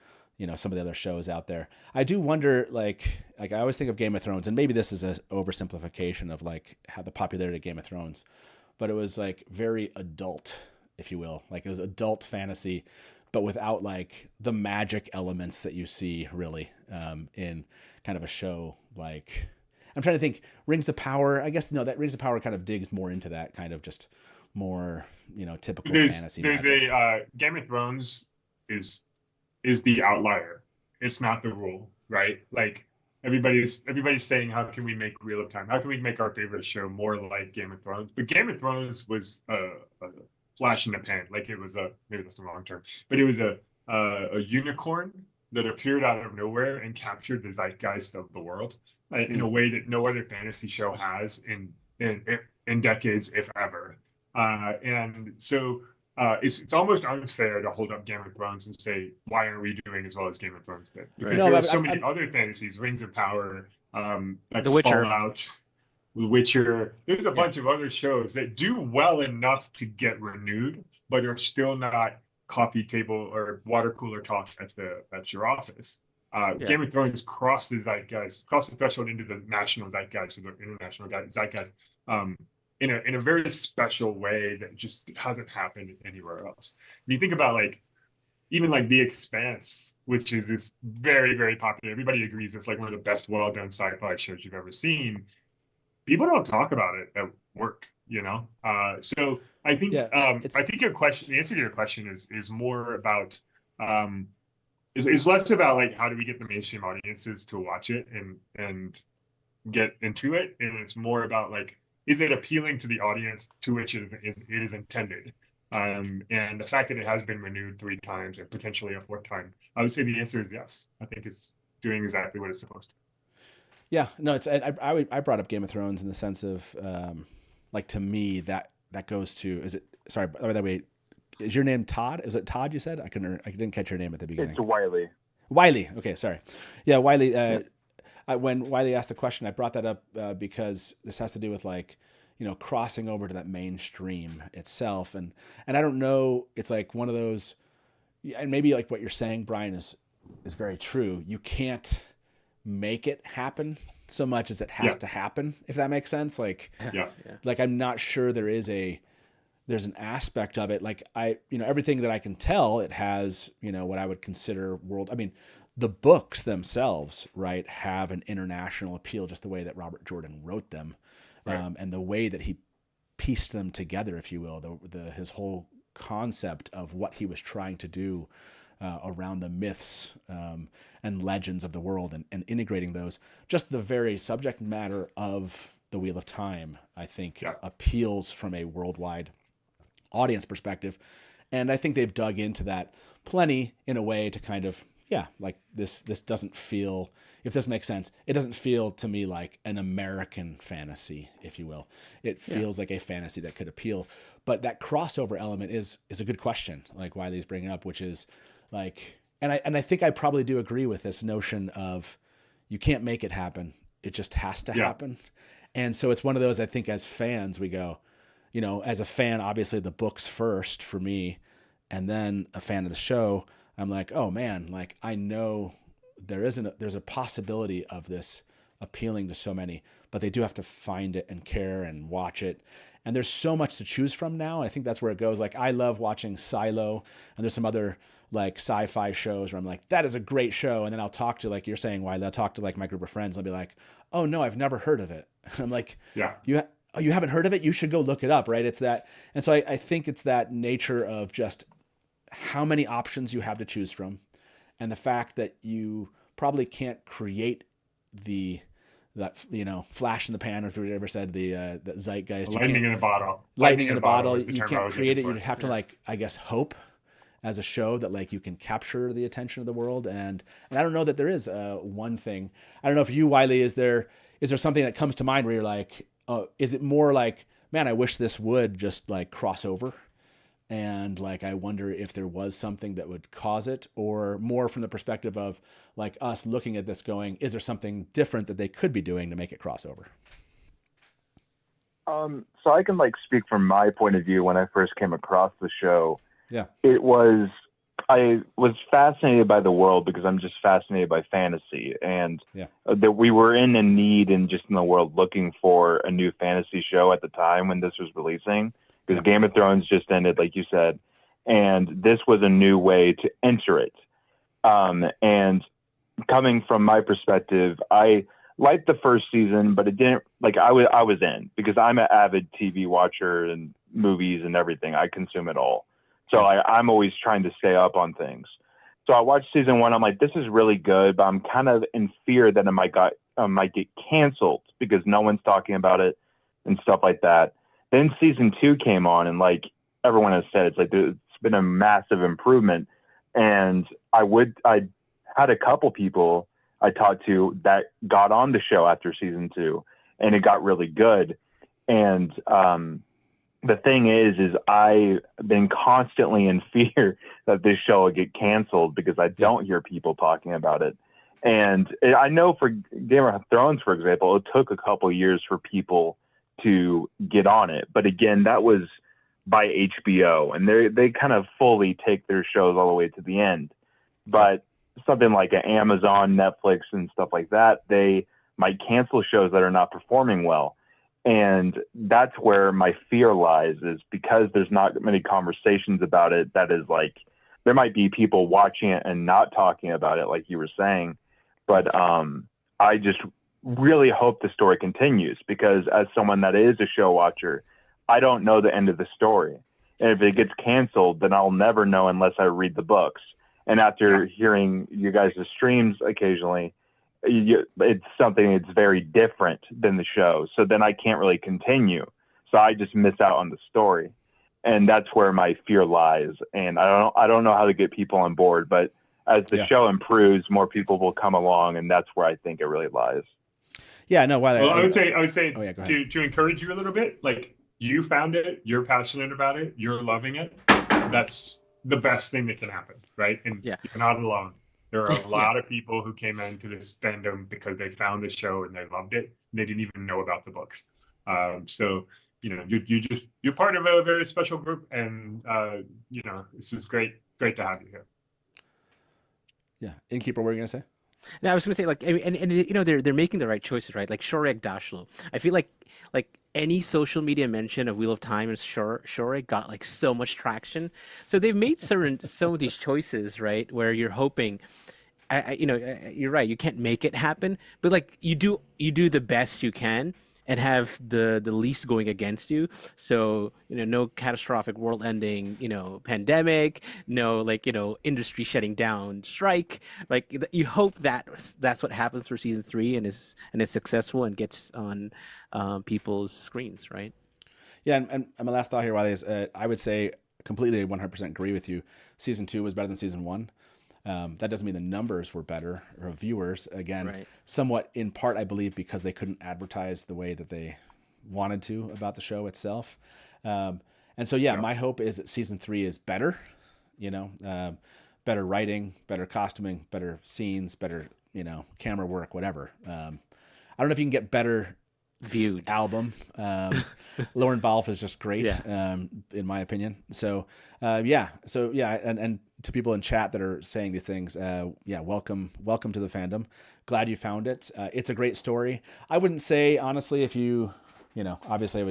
some of the other shows out there? I do wonder, like I always think of Game of Thrones, and maybe this is an oversimplification of like how the popularity of Game of Thrones, but it was like very adult, if you will. Like, it was adult fantasy, but without like the magic elements that you see really in kind of a show. Like, I'm trying to think, Rings of Power, I guess, that Rings of Power kind of digs more into that kind of just more, typical fantasy. There's magic. Game of Thrones is the outlier. It's not the rule, right? Like, everybody's saying, how can we make Wheel of Time? How can we make our favorite show more like Game of Thrones? But Game of Thrones was a flash in the pan. Like, it was maybe that's the wrong term, but it was a unicorn that appeared out of nowhere and captured the zeitgeist of the world in a way that no other fantasy show has in decades, if ever. And so it's almost unfair to hold up Game of Thrones and say, why aren't we doing as well as Game of Thrones did? Because there are so many other fantasies, Rings of Power, like The Witcher. Fallout. Witcher. There's a bunch of other shows that do well enough to get renewed, but are still not coffee table or water cooler talk at your office. Yeah. Game of Thrones crossed the zeitgeist, crossed the threshold into the national zeitgeist or the international zeitgeist, in a very special way that just hasn't happened anywhere else. When you think about like even like The Expanse, which is this very, very popular, everybody agrees it's like one of the best well done sci-fi shows you've ever seen. People don't talk about it at work, you know. So I think I think your question, the answer to your question is more about is less about like how do we get the mainstream audiences to watch it and get into it, and it's more about like is it appealing to the audience to which it is intended. And the fact that it has been renewed 3 times and potentially a 4th time, I would say the answer is yes. I think it's doing exactly what it's supposed to. Yeah, no, it's I brought up Game of Thrones in the sense of like to me that goes to by the way, is your name Todd? Is it Todd you said? I didn't catch your name at the beginning. It's Wiley. Wiley. Okay, sorry. Yeah, Wiley. When Wiley asked the question, I brought that up because this has to do with like, you know, crossing over to that mainstream itself, and I don't know. It's like one of those, and maybe like what you're saying, Brian, is very true. You can't make it happen so much as it has to happen, if that makes sense. Like, like I'm not sure there's an aspect of it. Like everything that I can tell, it has, you know, what I would consider I mean, the books themselves, right, have an international appeal, just the way that Robert Jordan wrote them, and the way that he pieced them together, if you will, his whole concept of what he was trying to do around the myths and legends of the world and integrating those. Just the very subject matter of the Wheel of Time, I think, appeals from a worldwide audience perspective. And I think they've dug into that plenty in a way to kind of, like this doesn't feel, if this makes sense, it doesn't feel to me like an American fantasy, if you will. It feels like a fantasy that could appeal. But that crossover element is a good question, like Wiley's bringing up, which is like, and I think I probably do agree with this notion of you can't make it happen. It just has to happen. And so it's one of those, I think as fans, we go, you know, as a fan, obviously the books first for me, and then a fan of the show, I'm like, oh man, like I know there's a possibility of this appealing to so many, but they do have to find it and care and watch it. And there's so much to choose from now. I think that's where it goes. Like I love watching Silo, and there's some other like sci-fi shows where I'm like, that is a great show. And then I'll talk to, like you're saying, Wiley, I'll talk to like my group of friends. I'll be like, oh no, I've never heard of it. I'm like, you haven't heard of it? You should go look it up, right? It's that. And so I think it's that nature of just how many options you have to choose from, and the fact that you probably can't create that flash in the pan, if we ever said the zeitgeist. Lightning in a bottle. Lightning in a bottle. You can't create it. You'd have to like, I guess, hope as a show that like you can capture the attention of the world. And I don't know that there is one thing. I don't know if you, Wiley, is there something that comes to mind where you're like, is it more like, man, I wish this would just like cross over? And like, I wonder if there was something that would cause it, or more from the perspective of like us looking at this going, is there something different that they could be doing to make it crossover? So I can like speak from my point of view. When I first came across the show, I was fascinated by the world because I'm just fascinated by fantasy, and that we were in a need and just in the world looking for a new fantasy show at the time when this was releasing. Because Game of Thrones just ended, like you said, and this was a new way to enter it. And coming from my perspective, I liked the first season, but it didn't, like I was in, because I'm an avid TV watcher and movies and everything. I consume it all. So I'm always trying to stay up on things. So I watched season 1. I'm like, this is really good, but I'm kind of in fear that it might get canceled because no one's talking about it and stuff like that. Then season 2 came on, and like everyone has said, it's like it's been a massive improvement. And I had a couple people I talked to that got on the show after season 2, and it got really good. And the thing is I've been constantly in fear that this show will get canceled because I don't hear people talking about it. And I know for Game of Thrones, for example, it took a couple years for people to get on it. But again, that was by HBO, and they kind of fully take their shows all the way to the end. But something like an Amazon, Netflix, and stuff like that, they might cancel shows that are not performing well. And that's where my fear lies, is because there's not many conversations about it. That is like, there might be people watching it and not talking about it, like you were saying. But I just really hope the story continues, because as someone that is a show watcher, I don't know the end of the story. And if it gets canceled, then I'll never know unless I read the books. And after hearing you guys' streams occasionally, it's something that's very different than the show. So then I can't really continue. So I just miss out on the story. And that's where my fear lies. And I don't know how to get people on board, but as the show improves, more people will come along, and that's where I think it really lies. Yeah, no, why? Well, I would say oh, yeah, to encourage you a little bit, like, you found it, you're passionate about it, you're loving it. That's the best thing that can happen, right? And you're not alone. There are a lot of people who came into this fandom because they found the show and they loved it. And they didn't even know about the books. So, you know, you're part of a very special group, and you know, this is great to have you here. Yeah, Innkeeper, what were you gonna say? No, I was going to say, like, and you know, they're making the right choices, right? Like Shoreg Dashlo. I feel like any social media mention of Wheel of Time and Shoreg got like so much traction. So they've made some of these choices, right, where you're hoping, you know, you're right, you can't make it happen, but like you do the best you can and have the least going against you. So, you know, no catastrophic world ending, you know, pandemic, no, like, you know, industry shutting down, strike. Like, you hope that that's what happens for season 3 and is successful and gets on people's screens, right? Yeah, and my last thought here, Wiley, is I would say completely 100% agree with you. Season 2 was better than season 1. That doesn't mean the numbers were better, or viewers, again, somewhat in part, I believe, because they couldn't advertise the way that they wanted to about the show itself. And so, my hope is that season 3 is better, you know, better writing, better costuming, better scenes, better, you know, camera work, whatever. I don't know if you can get better viewed album. Lauren Balfe is just great, in my opinion. So, and to people in chat that are saying these things, welcome to the fandom. Glad you found it. It's a great story. I wouldn't say, honestly, if you know, obviously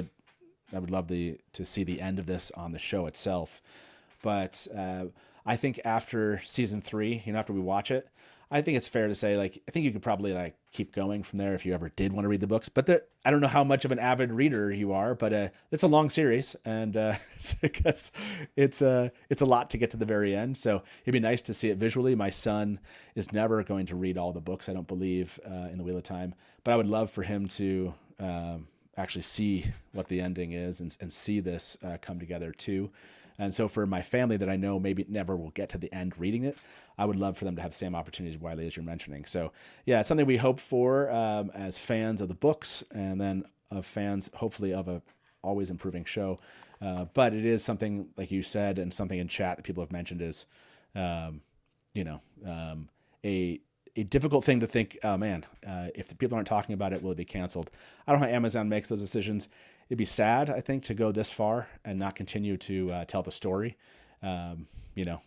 I would love to see the end of this on the show itself, but I think after season 3, you know, after we watch it, I think it's fair to say, like, I think you could probably like keep going from there if you ever did want to read the books. But I don't know how much of an avid reader you are, but it's a long series, and it's a lot to get to the very end. So it'd be nice to see it visually. My son is never going to read all the books, I don't believe, in the Wheel of Time, but I would love for him to actually see what the ending is and see this come together too. And so for my family that I know maybe never will get to the end reading it, I would love for them to have the same opportunities, Wiley, as you're mentioning. So, it's something we hope for as fans of the books, and then of fans, hopefully, of a always improving show. But it is something, like you said, and something in chat that people have mentioned is, a difficult thing to think, oh, man, if the people aren't talking about it, will it be canceled? I don't know how Amazon makes those decisions. It'd be sad, I think, to go this far and not continue to tell the story.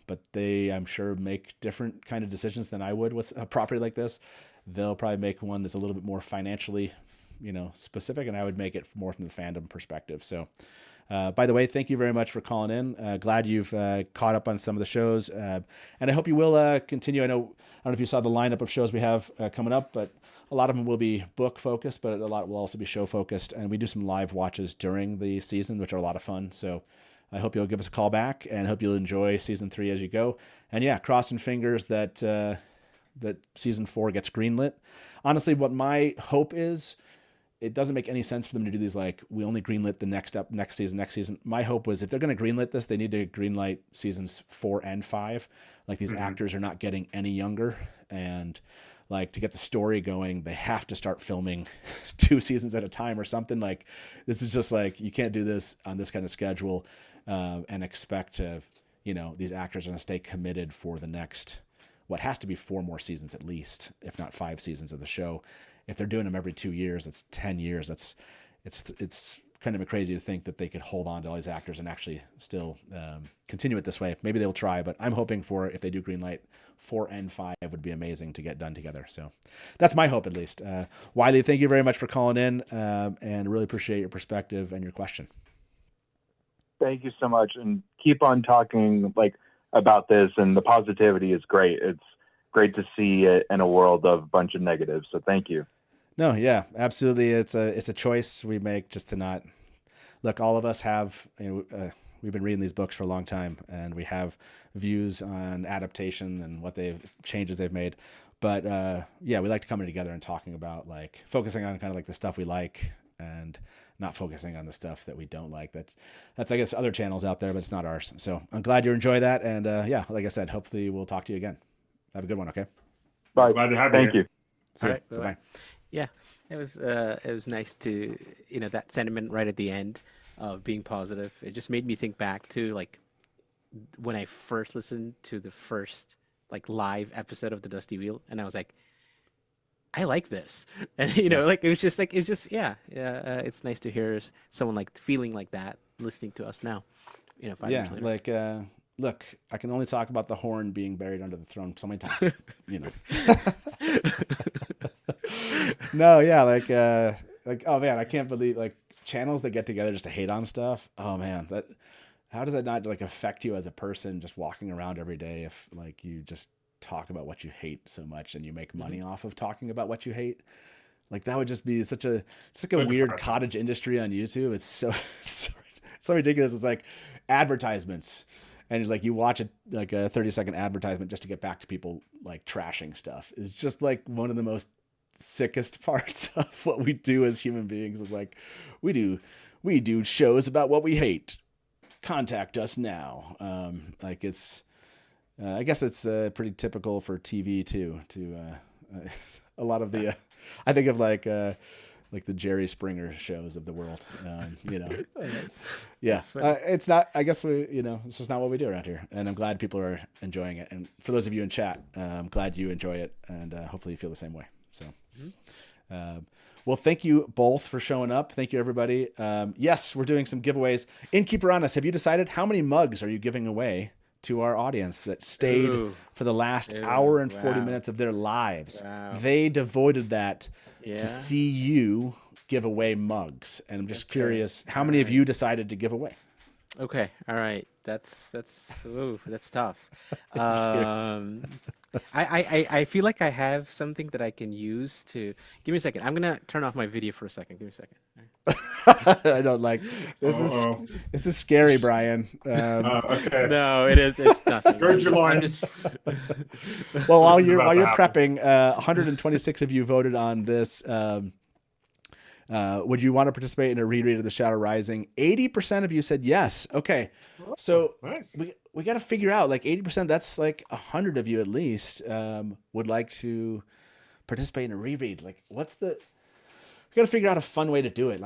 But they, I'm sure, make different kind of decisions than I would with a property like this. They'll probably make one that's a little bit more financially, specific, and I would make it more from the fandom perspective. So, by the way, thank you very much for calling in. Glad you've caught up on some of the shows, and I hope you will continue. I don't know if you saw the lineup of shows we have coming up, but a lot of them will be book focused, but a lot will also be show focused, and we do some live watches during the season, which are a lot of fun. So I hope you'll give us a call back, and hope you'll enjoy season 3 as you go. And crossing fingers that that season 4 gets greenlit. Honestly, what my hope is, it doesn't make any sense for them to do these, like, we only greenlit the next season. My hope was, if they're going to greenlit this, they need to greenlight seasons 4 and 5. Like, these actors are not getting any younger, and like, to get the story going, they have to start filming 2 seasons at a time or something. Like, this is just like, you can't do this on this kind of schedule and expect to, these actors are going to stay committed for the next, what has to be 4 more seasons at least, if not 5 seasons of the show. If they're doing them every 2 years, that's 10 years. It's kind of crazy to think that they could hold on to all these actors and actually still continue it this way. Maybe they'll try, but I'm hoping for, if they do greenlight, 4 and 5 would be amazing to get done together. So that's my hope, at least. Wiley, thank you very much for calling in, and really appreciate your perspective and your question. Thank you so much, and keep on talking about this, and the positivity is great. It's great to see it in a world of a bunch of negatives. So thank you. No, yeah, absolutely. It's a choice we make just to not look. All of us have, we've been reading these books for a long time, and we have views on adaptation and what changes they've made. But yeah, we like to come together and talking about focusing on kind of the stuff we like and not focusing on the stuff that we don't like. That's I guess other channels out there, but it's not ours. So I'm glad you enjoy that. And yeah, like I said, hopefully we'll talk to you again. Have a good one. Okay. Bye. Glad to have you. Thank you. See All ya. right, Bye-bye. bye-bye. Yeah, it was nice to, that sentiment right at the end of being positive. It just made me think back to when I first listened to the first live episode of the Dusty Wheel, and I was like, I like this, and it's nice to hear someone feeling like that listening to us now. 5 years later. Look, I can only talk about the horn being buried under the throne so many times. No, yeah, oh man, I can't believe channels that get together just to hate on stuff. Oh man, how does that not affect you as a person just walking around every day if you just talk about what you hate so much and you make money off of talking about what you hate? That would just be it's like a weird cottage industry on YouTube. It's so ridiculous. It's advertisements. And you watch a 30-second advertisement just to get back to people trashing stuff is just one of the most sickest parts of what we do as human beings. Is we do shows about what we hate. Contact us now. It's I guess it's pretty typical for TV too. To a lot of the I think of the Jerry Springer shows of the world, yeah. It's not. I guess it's just not what we do around here, and I'm glad people are enjoying it. And for those of you in chat, I'm glad you enjoy it, and hopefully you feel the same way. So, well, thank you both for showing up. Thank you, everybody. Yes, we're doing some giveaways. Innkeeper on us. Have you decided how many mugs are you giving away to our audience that stayed for the last hour and 40 minutes of their lives? Wow. They devoted that to see you give away mugs, and I'm just curious how many of you decided to give away. Okay, all right, that's tough. I feel like I have something that I can use to. Give me a second. I'm gonna turn off my video for a second. Give me a second. I don't like this. This is scary, Brian. Okay. No, it is. It's nothing. Gird your loins. Well, while you're prepping, 126 of you voted on this. Would you want to participate in a reread of The Shadow Rising? 80% of you said yes. Okay, so nice. We got to figure out 80%. That's 100 of you at least would like to participate in a reread. We got to figure out a fun way to do it.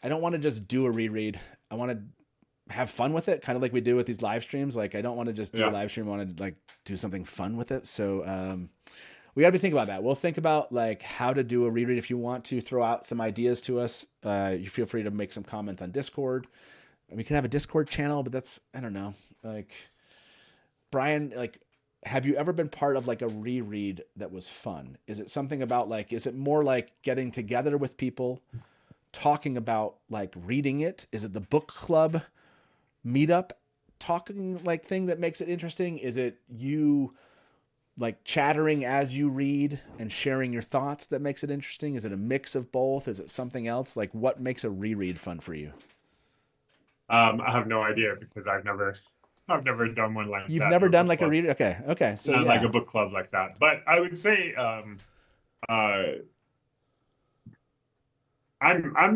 I don't want to just do a reread. I want to have fun with it, kind of like we do with these live streams. I don't want to just do a live stream. I want to do something fun with it. So we got to be thinking about that. We'll think about how to do a reread. If you want to throw out some ideas to us, you feel free to make some comments on Discord. We can have a Discord channel, but that's, I don't know. Brian, have you ever been part of a reread that was fun? Is it something about is it more getting together with people, talking about reading it? Is it the book club meetup talking thing that makes it interesting? Is it you chattering as you read and sharing your thoughts that makes it interesting? Is it a mix of both? Is it something else? What makes a reread fun for you? I have no idea because I've never done one like that. You've never done a read? Okay. So not a book club like that. But I would say I'm the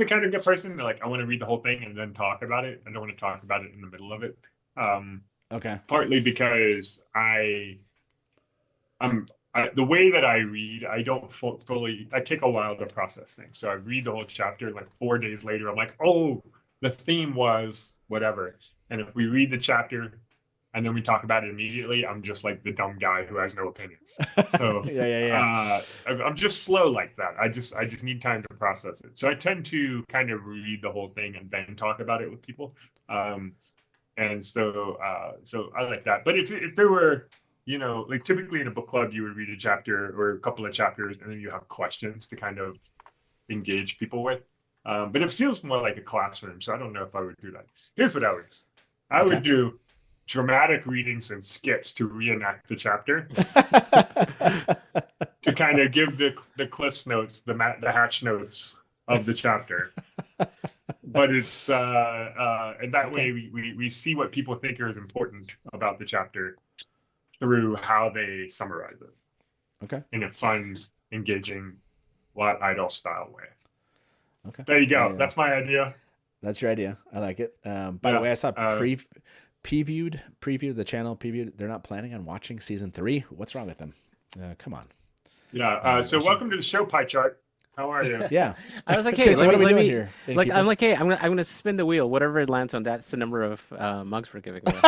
kind of person that I want to read the whole thing and then talk about it. I don't want to talk about it in the middle of it. Okay. Partly because the way that I read, I don't fully. I take a while to process things. So I read the whole chapter. 4 days later, I'm oh, the theme was whatever. And if we read the chapter and then we talk about it immediately, I'm just like the dumb guy who has no opinions. So Yeah. I'm just slow like that. I just need time to process it. So I tend to kind of read the whole thing and then talk about it with people. And so I like that. But if there were, like typically in a book club, you would read a chapter or a couple of chapters, and then you have questions to kind of engage people with. But it feels more like a classroom, so I don't know if I would do that. Here's what I would do. I would do dramatic readings and skits to reenact the chapter, to kind of give the Cliff's notes, the Hatch notes of the chapter. But it's and that way we see what people think is important about the chapter through how they summarize it. Okay. In a fun, engaging, Idol style way. Okay. There you go. That's my idea. That's your idea. I like it. By the way, I saw previewed the channel previewed. They're not planning on watching season 3. What's wrong with them? Come on. Yeah. So welcome to the show, Pie Chart. How are you? Yeah. I was like, hey, so what are we doing here? Like, I'm like, hey, I'm gonna spin the wheel. Whatever it lands on, that's the number of mugs we're giving away.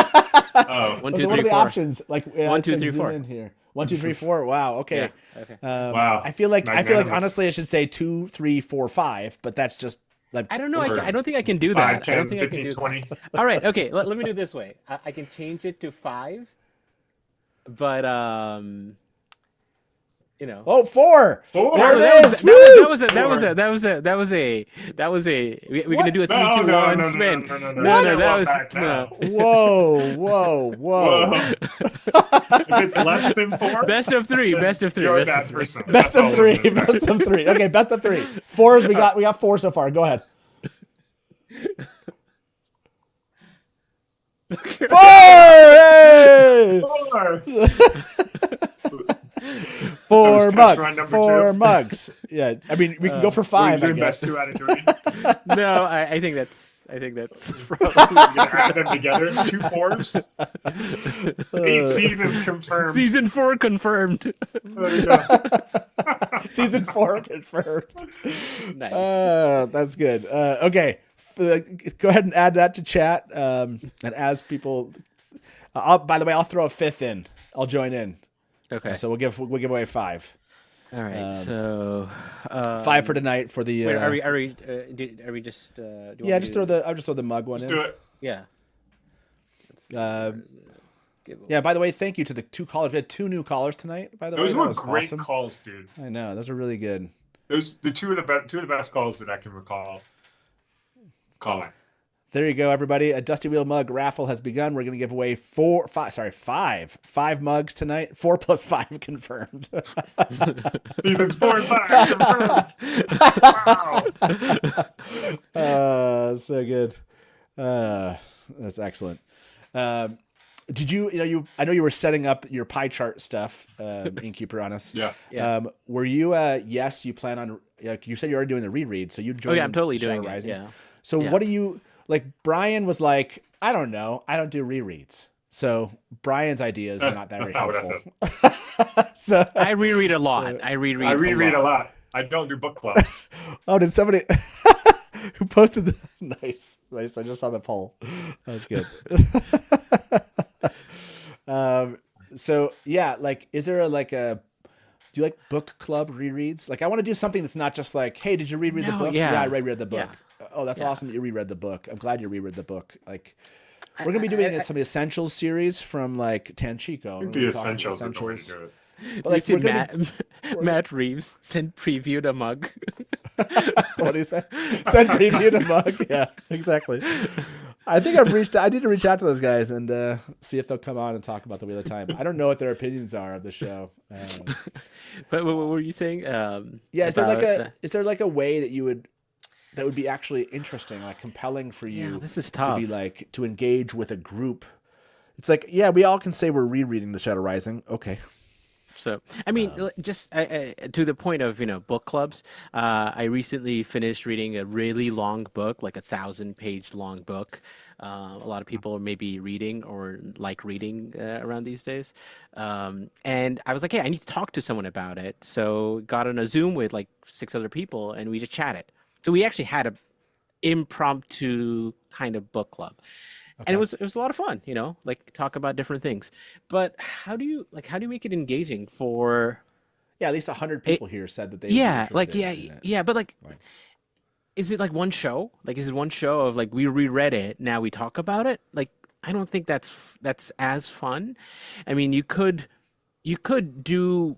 Oh, 1, 2, 3, what are the 4. options? Like 1, 2, 3, 4. In here. 1, 2, 3, 4. Wow. Okay. Yeah, okay. Wow. I feel like Magnanimous. honestly I should say 2, 3, 4, 5, but that's just like I don't know. I don't think I can do that. 5, 10, I don't think 15, I can do 20. that. All right. Okay. Let me do it this way. I can change it to 5, but Oh, 4. 4. There that it was is. that was a we're gonna do a 3, 2, 1 spin. No, Whoa. If it's less than 4, Best of 3. Best of 3. you're a Best bad of 3. person. Best That's of all 3. I'm gonna say. Best of 3. Okay, best of 3. 4s we got 4 so far. Go ahead. 4! Hey! 4 That was test run mugs. number 4 2. mugs. Yeah, I mean we can go for 5. I Doing guess. best 2 out of 3. No, I think that's You're gonna add them together. 2 4s. 8 seasons confirmed. Season 4 confirmed. There you go. Season 4 confirmed. Nice. That's good. Okay, go ahead and add that to chat. And as people, by the way, I'll throw a 5th in. I'll join in. Okay. So we'll give away 5. All right. So 5 for tonight for the. wait, are we just? Do you Yeah, want just me to- I'll just throw the mug one Do in. it. Yeah. Yeah. By the way, thank you to the 2 callers. We had 2 new callers tonight. By the way, Those that were was great awesome. calls, dude. I know those are really good. Those the two of the best calls that I can recall calling. There you go, everybody. A Dusty Wheel mug raffle has begun. We're going to give away 5 mugs tonight. 4 plus 5 confirmed. Seasons 4 and 5 confirmed. Wow. So good. That's excellent. Did you I know you were setting up your pie chart stuff, Innkeeper, on us. Yeah. Were you, yes, you plan on, you said you're already doing the reread, so you joined. Oh yeah, I'm totally Shadow doing it. Rising. Yeah. So Yeah. what do you, like, Brian was like, I don't know, I don't do rereads. So Brian's ideas are not that That's very not what I helpful. So I reread a lot. I reread a lot. I don't do book clubs. oh, did somebody who posted the nice. I just saw the poll. That was good. So yeah, like, is there do you like book club rereads? Like, I want to do something that's not just like, hey, did you reread the No, book? yeah. I reread the book. Yeah. Oh, that's Yeah. awesome that you reread the book. I'm glad you reread the book. Like, we're gonna be doing some of the Essentials series from like Tanchico. It'd be essential to the way to do it. But like, You we're see gonna Matt Reeves sent previewed a mug. what do you say? Send preview to mug. Yeah, exactly. I think I need to reach out to those guys and see if they'll come on and talk about the Wheel of Time. I don't know what their opinions are of the show. But what were you saying? Yeah, is there like a way that would be actually interesting, like compelling for you? Yeah, this is to tough. be like to engage with a group. It's like, yeah, we all can say we're rereading The Shadow Rising. Okay. So, I mean, just to the point of, book clubs, I recently finished reading a really long book, like 1,000-page long book. A lot of people are maybe reading or like reading around these days. And I was like, hey, I need to talk to someone about it. So got on a Zoom with like 6 other people and we just chatted. So we actually had a impromptu kind of book club. And it was a lot of fun, like talk about different things. But how do you make it engaging for? Yeah, at least 100 people here said that they. Yeah, would be interested in it. but is it like one show? Like, is it one show of like we reread it, now we talk about it? Like, I don't think that's as fun. I mean, you could do.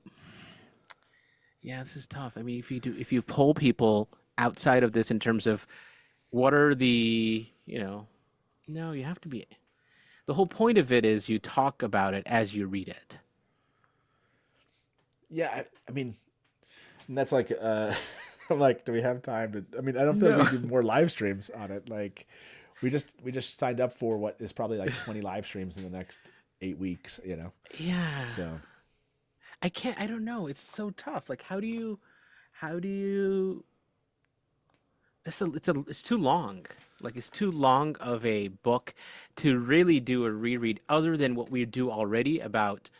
Yeah, this is tough. I mean, if you poll people outside of this in terms of what are the, no, you have to be. The whole point of it is you talk about it as you read it. Yeah, I mean, that's like, I'm like, do we have time to? I mean, I don't feel like we do more live streams on it. Like, we just signed up for what is probably like 20 live streams in the next 8 weeks. Yeah. So. I don't know. It's so tough. Like, how do you? It's too long. Like, it's too long of a book to really do a reread other than what we do already about,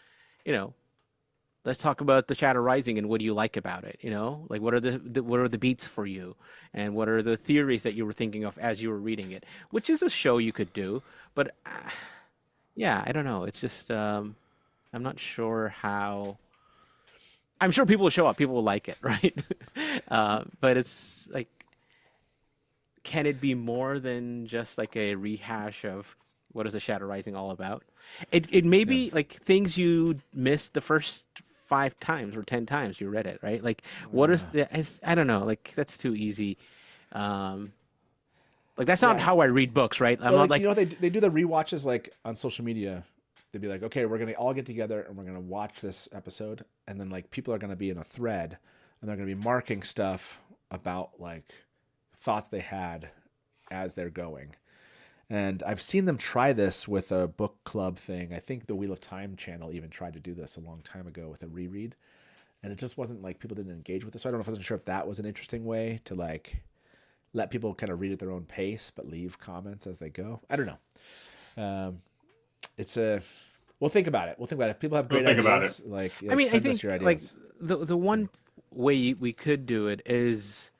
let's talk about The Shadow Rising and what do you like about it? Like, what are the beats for you, and what are the theories that you were thinking of as you were reading it? Which is a show you could do, but yeah, I don't know. It's just I'm not sure how. I'm sure people will show up. People will like it, right? But it's like, can it be more than just like a rehash of what is The Shadow Rising all about? It may be like things you missed the first 5 times or 10 times you read it, right? Like, what is I don't know. Like, that's too easy. Like, that's not how I read books, right? I'm not like they do the rewatches like on social media. They'd be like, okay, we're going to all get together and we're going to watch this episode. And then like people are going to be in a thread and they're going to be marking stuff about like thoughts they had as they're going. And I've seen them try this with a book club thing. I think the Wheel of Time channel even tried to do this a long time ago with a reread. And it just wasn't like people didn't engage with it. So I wasn't sure if that was an interesting way to like let people kind of read at their own pace, but leave comments as they go. I don't know. We'll think about it. If people have great ideas, like, I mean, I send think us your ideas. like the one way we could do it is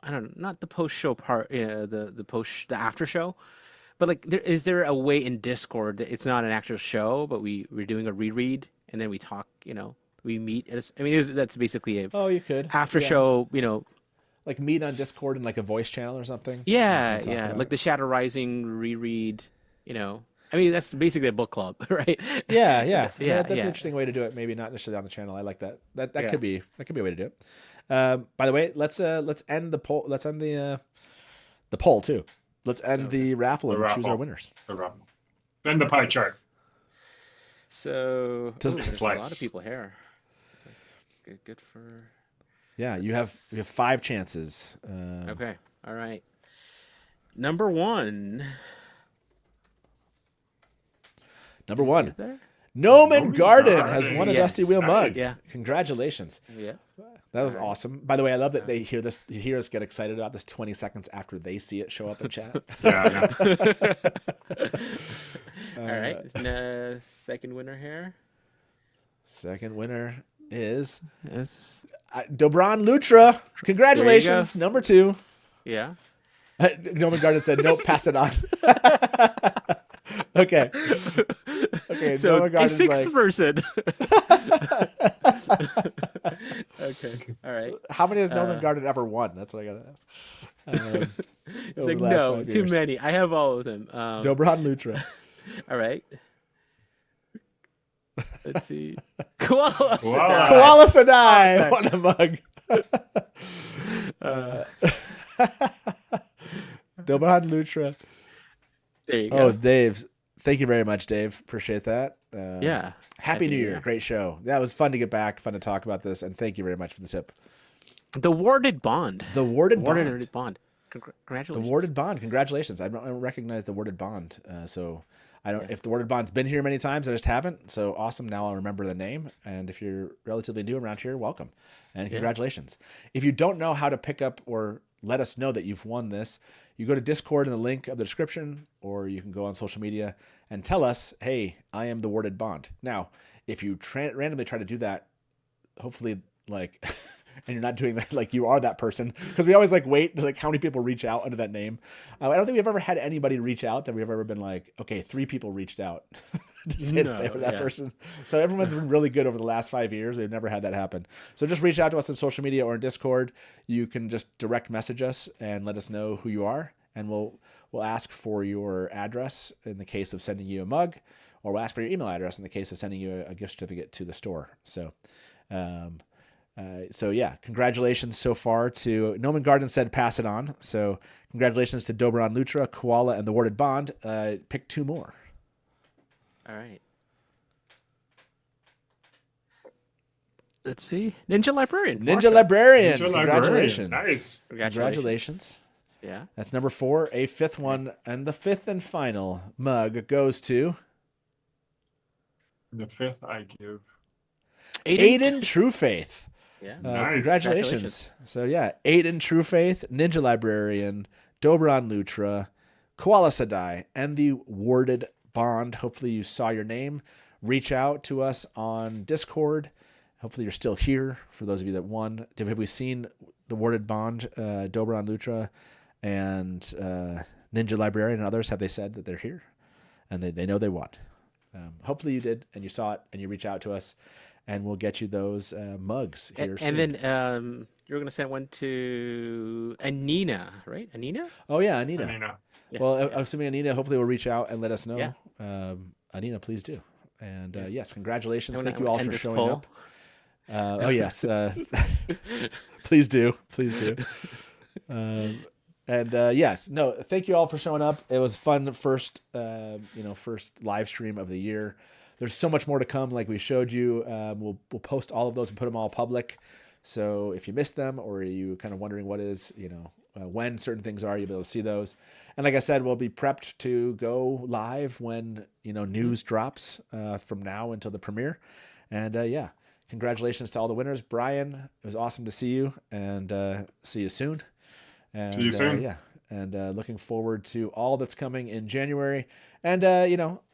not the post show part, the after show, but like is there a way in Discord that it's not an actual show, but we're doing a reread and then we talk, we meet. That's basically a you could after show, like meet on Discord in like a voice channel or something. Yeah, like the Shadow Rising reread, that's basically a book club, right? Yeah. That's an interesting way to do it. Maybe not necessarily on the channel. I like that. That could be a way to do it. By the way, let's end the poll. Let's end the poll too. Let's end the raffle and choose our winners. The raffle. Then the pie chart. So there's a lot of people here. Good for. Yeah, you have 5 chances. Okay. All right. Number 1. Noman Garden has won a Yes. Dusty Wheel mug. Yeah. Congratulations. Yeah. That was awesome. By the way, I love that they hear us get excited about this 20 seconds after they see it show up in chat. Yeah, All right. Second winner here. Second winner is Yes. Dobron Lutra. Congratulations, number 2. Yeah. Noman Garden said, nope, pass it on. Okay. So Noman a Garden's 6th person. Okay. All right. How many has Noman Garden ever won? That's what I got to ask. It's like, no, too many. I have all of them. Dobron Lutra. All right. Let's see. Koala Sanai won a mug. Dobron Lutra. There you go. Oh, Dave. Thank you very much, Dave. Appreciate that. Yeah. Happy New Year. Great show. That was fun to get back, fun to talk about this, and thank you very much for the tip. The Warded Bond. The Warded Bond. Congratulations. The Warded Bond. Congratulations. I don't recognize the Warded Bond. So I don't. If the Warded Bond's been here many times, I just haven't. So awesome. Now I'll remember the name. And if you're relatively new around here, welcome. And congratulations. If you don't know how to pick up or let us know that you've won this, you go to Discord in the link of the description, or you can go on social media and tell us, hey, I am the Warded Bond. Now, if you randomly try to do that, hopefully, like, and you're not doing that, like you are that person, because we always like wait like how many people reach out under that name. I don't think we've ever had anybody reach out that we've ever been like, okay, 3 people reached out to say that they were that person. So everyone's been really good over the last 5 years. We've never had that happen. So just reach out to us on social media or in Discord. You can just direct message us and let us know who you are, and we'll ask for your address in the case of sending you a mug, or we'll ask for your email address in the case of sending you a gift certificate to the store. So, yeah, congratulations so far to Noman Garden said pass it on. So congratulations to Dobron Lutra, Koala, and the Warded Bond. Pick 2 more. All right. Let's see. Ninja Librarian. Ninja Librarian. Ninja Congratulations. Librarian. Nice. Congratulations. Yeah. That's number 4, a 5th one, and the 5th and final mug goes to The 5th I give. Aiden True Faith. Yeah. Nice. Congratulations. So yeah, Aiden True Faith, Ninja Librarian, Dobron Lutra, Koala Sadai, and the Warded Bond. Hopefully you saw your name. Reach out to us on Discord. Hopefully you're still here. For those of you that won, have we seen the Warded Bond, Dobron Lutra, and Ninja Librarian and others? Have they said that they're here and they know they won? Hopefully you did, and you saw it, and you reach out to us, and we'll get you those mugs here soon. And then you're going to send one to Anina, right? Anina? Oh yeah, Anina. Yeah. Well, assuming Anina hopefully will reach out and let us know. Yeah. Anina, please do. And yes, congratulations. I'm Thank gonna you all end for this showing poll. up. Yes. Please do. Please do. Yes, no, thank you all for showing up. It was fun first live stream of the year. There's so much more to come, like we showed you. We'll post all of those and put them all public. So if you missed them, or you kind of wondering what is, when certain things are, you'll be able to see those. And like I said, we'll be prepped to go live when, news drops from now until the premiere. And yeah, congratulations to all the winners. Brian, it was awesome to see you, and see you soon. And, see you soon. Yeah. And looking forward to all that's coming in January. And,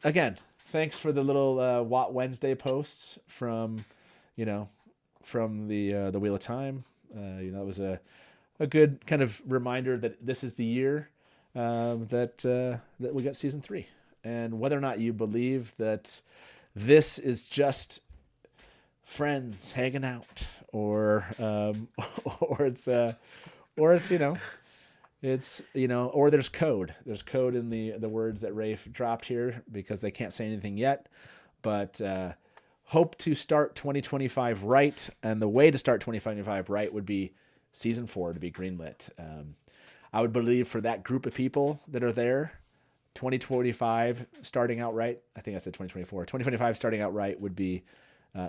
again, thanks for the little Watt Wednesday posts from the Wheel of Time. It was a good kind of reminder that this is the year that we got season 3. And whether or not you believe that this is just friends hanging out, or it's or there's code. There's code in the words that Rafe dropped here, because they can't say anything yet. But hope to start 2025 right, and the way to start 2025 right would be season 4 to be greenlit. I would believe for that group of people that are there, 2025 starting out right. I think I said 2024. 2025 starting out right would be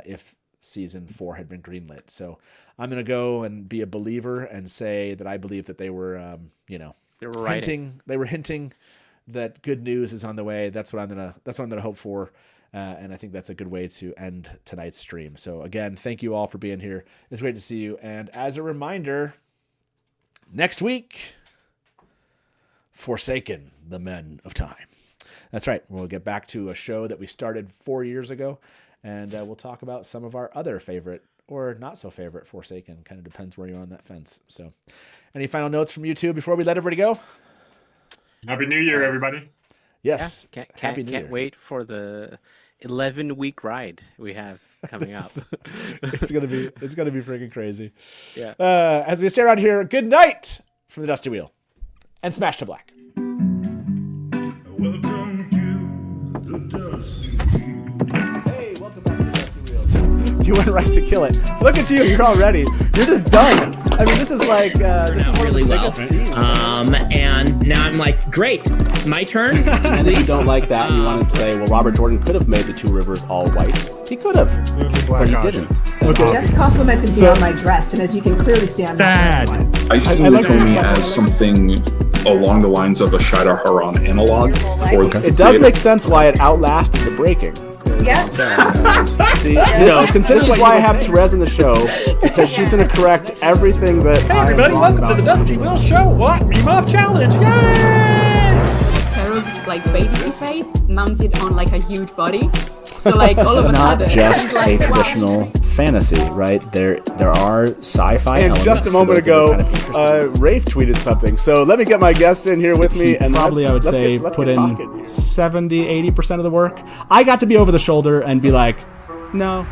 if season 4 had been greenlit. So I'm going to go and be a believer and say that I believe that they were, they were hinting that good news is on the way. That's what I'm gonna hope for. And I think that's a good way to end tonight's stream. So again, thank you all for being here. It's great to see you. And as a reminder, next week, Forsaken, the Men of Time. That's right. We'll get back to a show that we started 4 years ago. And we'll talk about some of our other favorite or not so favorite Forsaken. Kind of depends where you're on that fence. So any final notes from you two before we let everybody go? Happy New Year, everybody. Yes. Yeah, Happy New Year. can't wait for the 11-week ride we have coming up. It's gonna be freaking crazy. Yeah. As we stay around here, good night from the Dusty Wheel, and Smash to Black. Hey, welcome back to the Dusty Wheel. You went right to kill it. Look at you. You're already. You're just done. I mean, this is like this is really well. Scenes. And now I'm like, great, my turn. And if you don't like that, you want to say, well, Robert Jordan could have made the 2 rivers all white. He could have, but he didn't. So, Just complimented me on my dress, and as you can clearly see, I'm sad. not I see Lukomi as something along the lines of a Shida Haran analog. It does make sense why it outlasted the breaking. Yeah. See, this is why I have Therese in the show, because she's going to correct everything that. Hey everybody, welcome to the Dusty Wheel Show. What? Meme Off Challenge. Yay! pair of like baby face mounted on like a huge body. So like all of a sudden, just like, a traditional fantasy, right? There are sci-fi and elements. Just a moment ago, Rafe tweeted something. So let me get my guest in here with me. And probably, I would say, put in 70-80% of the work. I got to be over the shoulder and be like, no.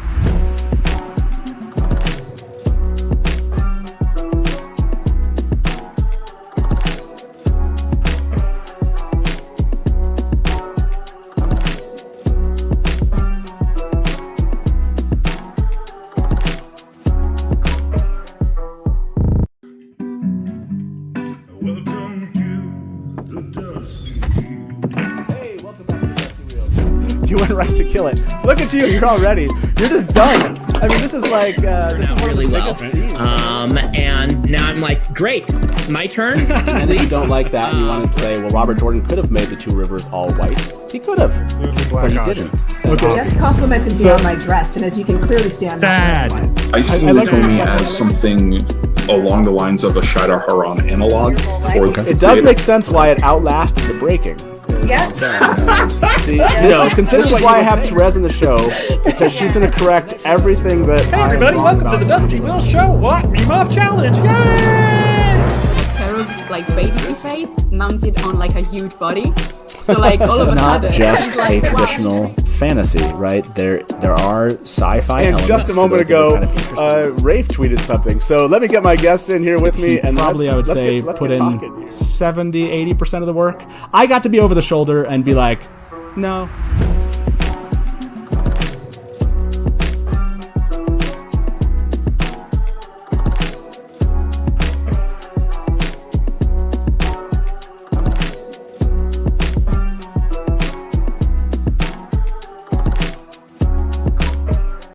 Hey, welcome back to the Dusty Wheel. You went right to kill it. Look at you. You're already. You're just done. I mean, this is like this is one really of the well. biggest scenes. And now I'm like, great, my turn. And if you don't like that, you want to say, well, Robert Jordan could have made the two rivers all white. He could have, but he didn't. So, Just complimented me on my dress, and as you can clearly see, I'm Sad. not white. I see Nakomi as something along the lines of a Shada Haran analog. It does make sense why it outlasted the breaking. Yeah. See, consider why I have Therese in the show, because she's going to correct everything that. Hey everybody, welcome to the Dusty Wheel Show. What? Meme Off Challenge. Yay! Like baby face mounted on like a huge body. So like all This of is a not sudden, just it's like, a traditional fantasy, right? There are sci-fi And elements. just a moment for those that ago, are kind of interested. Rafe tweeted something. So let me get my guest in here with me. And probably, I would say, put in 70-80% of the work. I got to be over the shoulder and be like, no.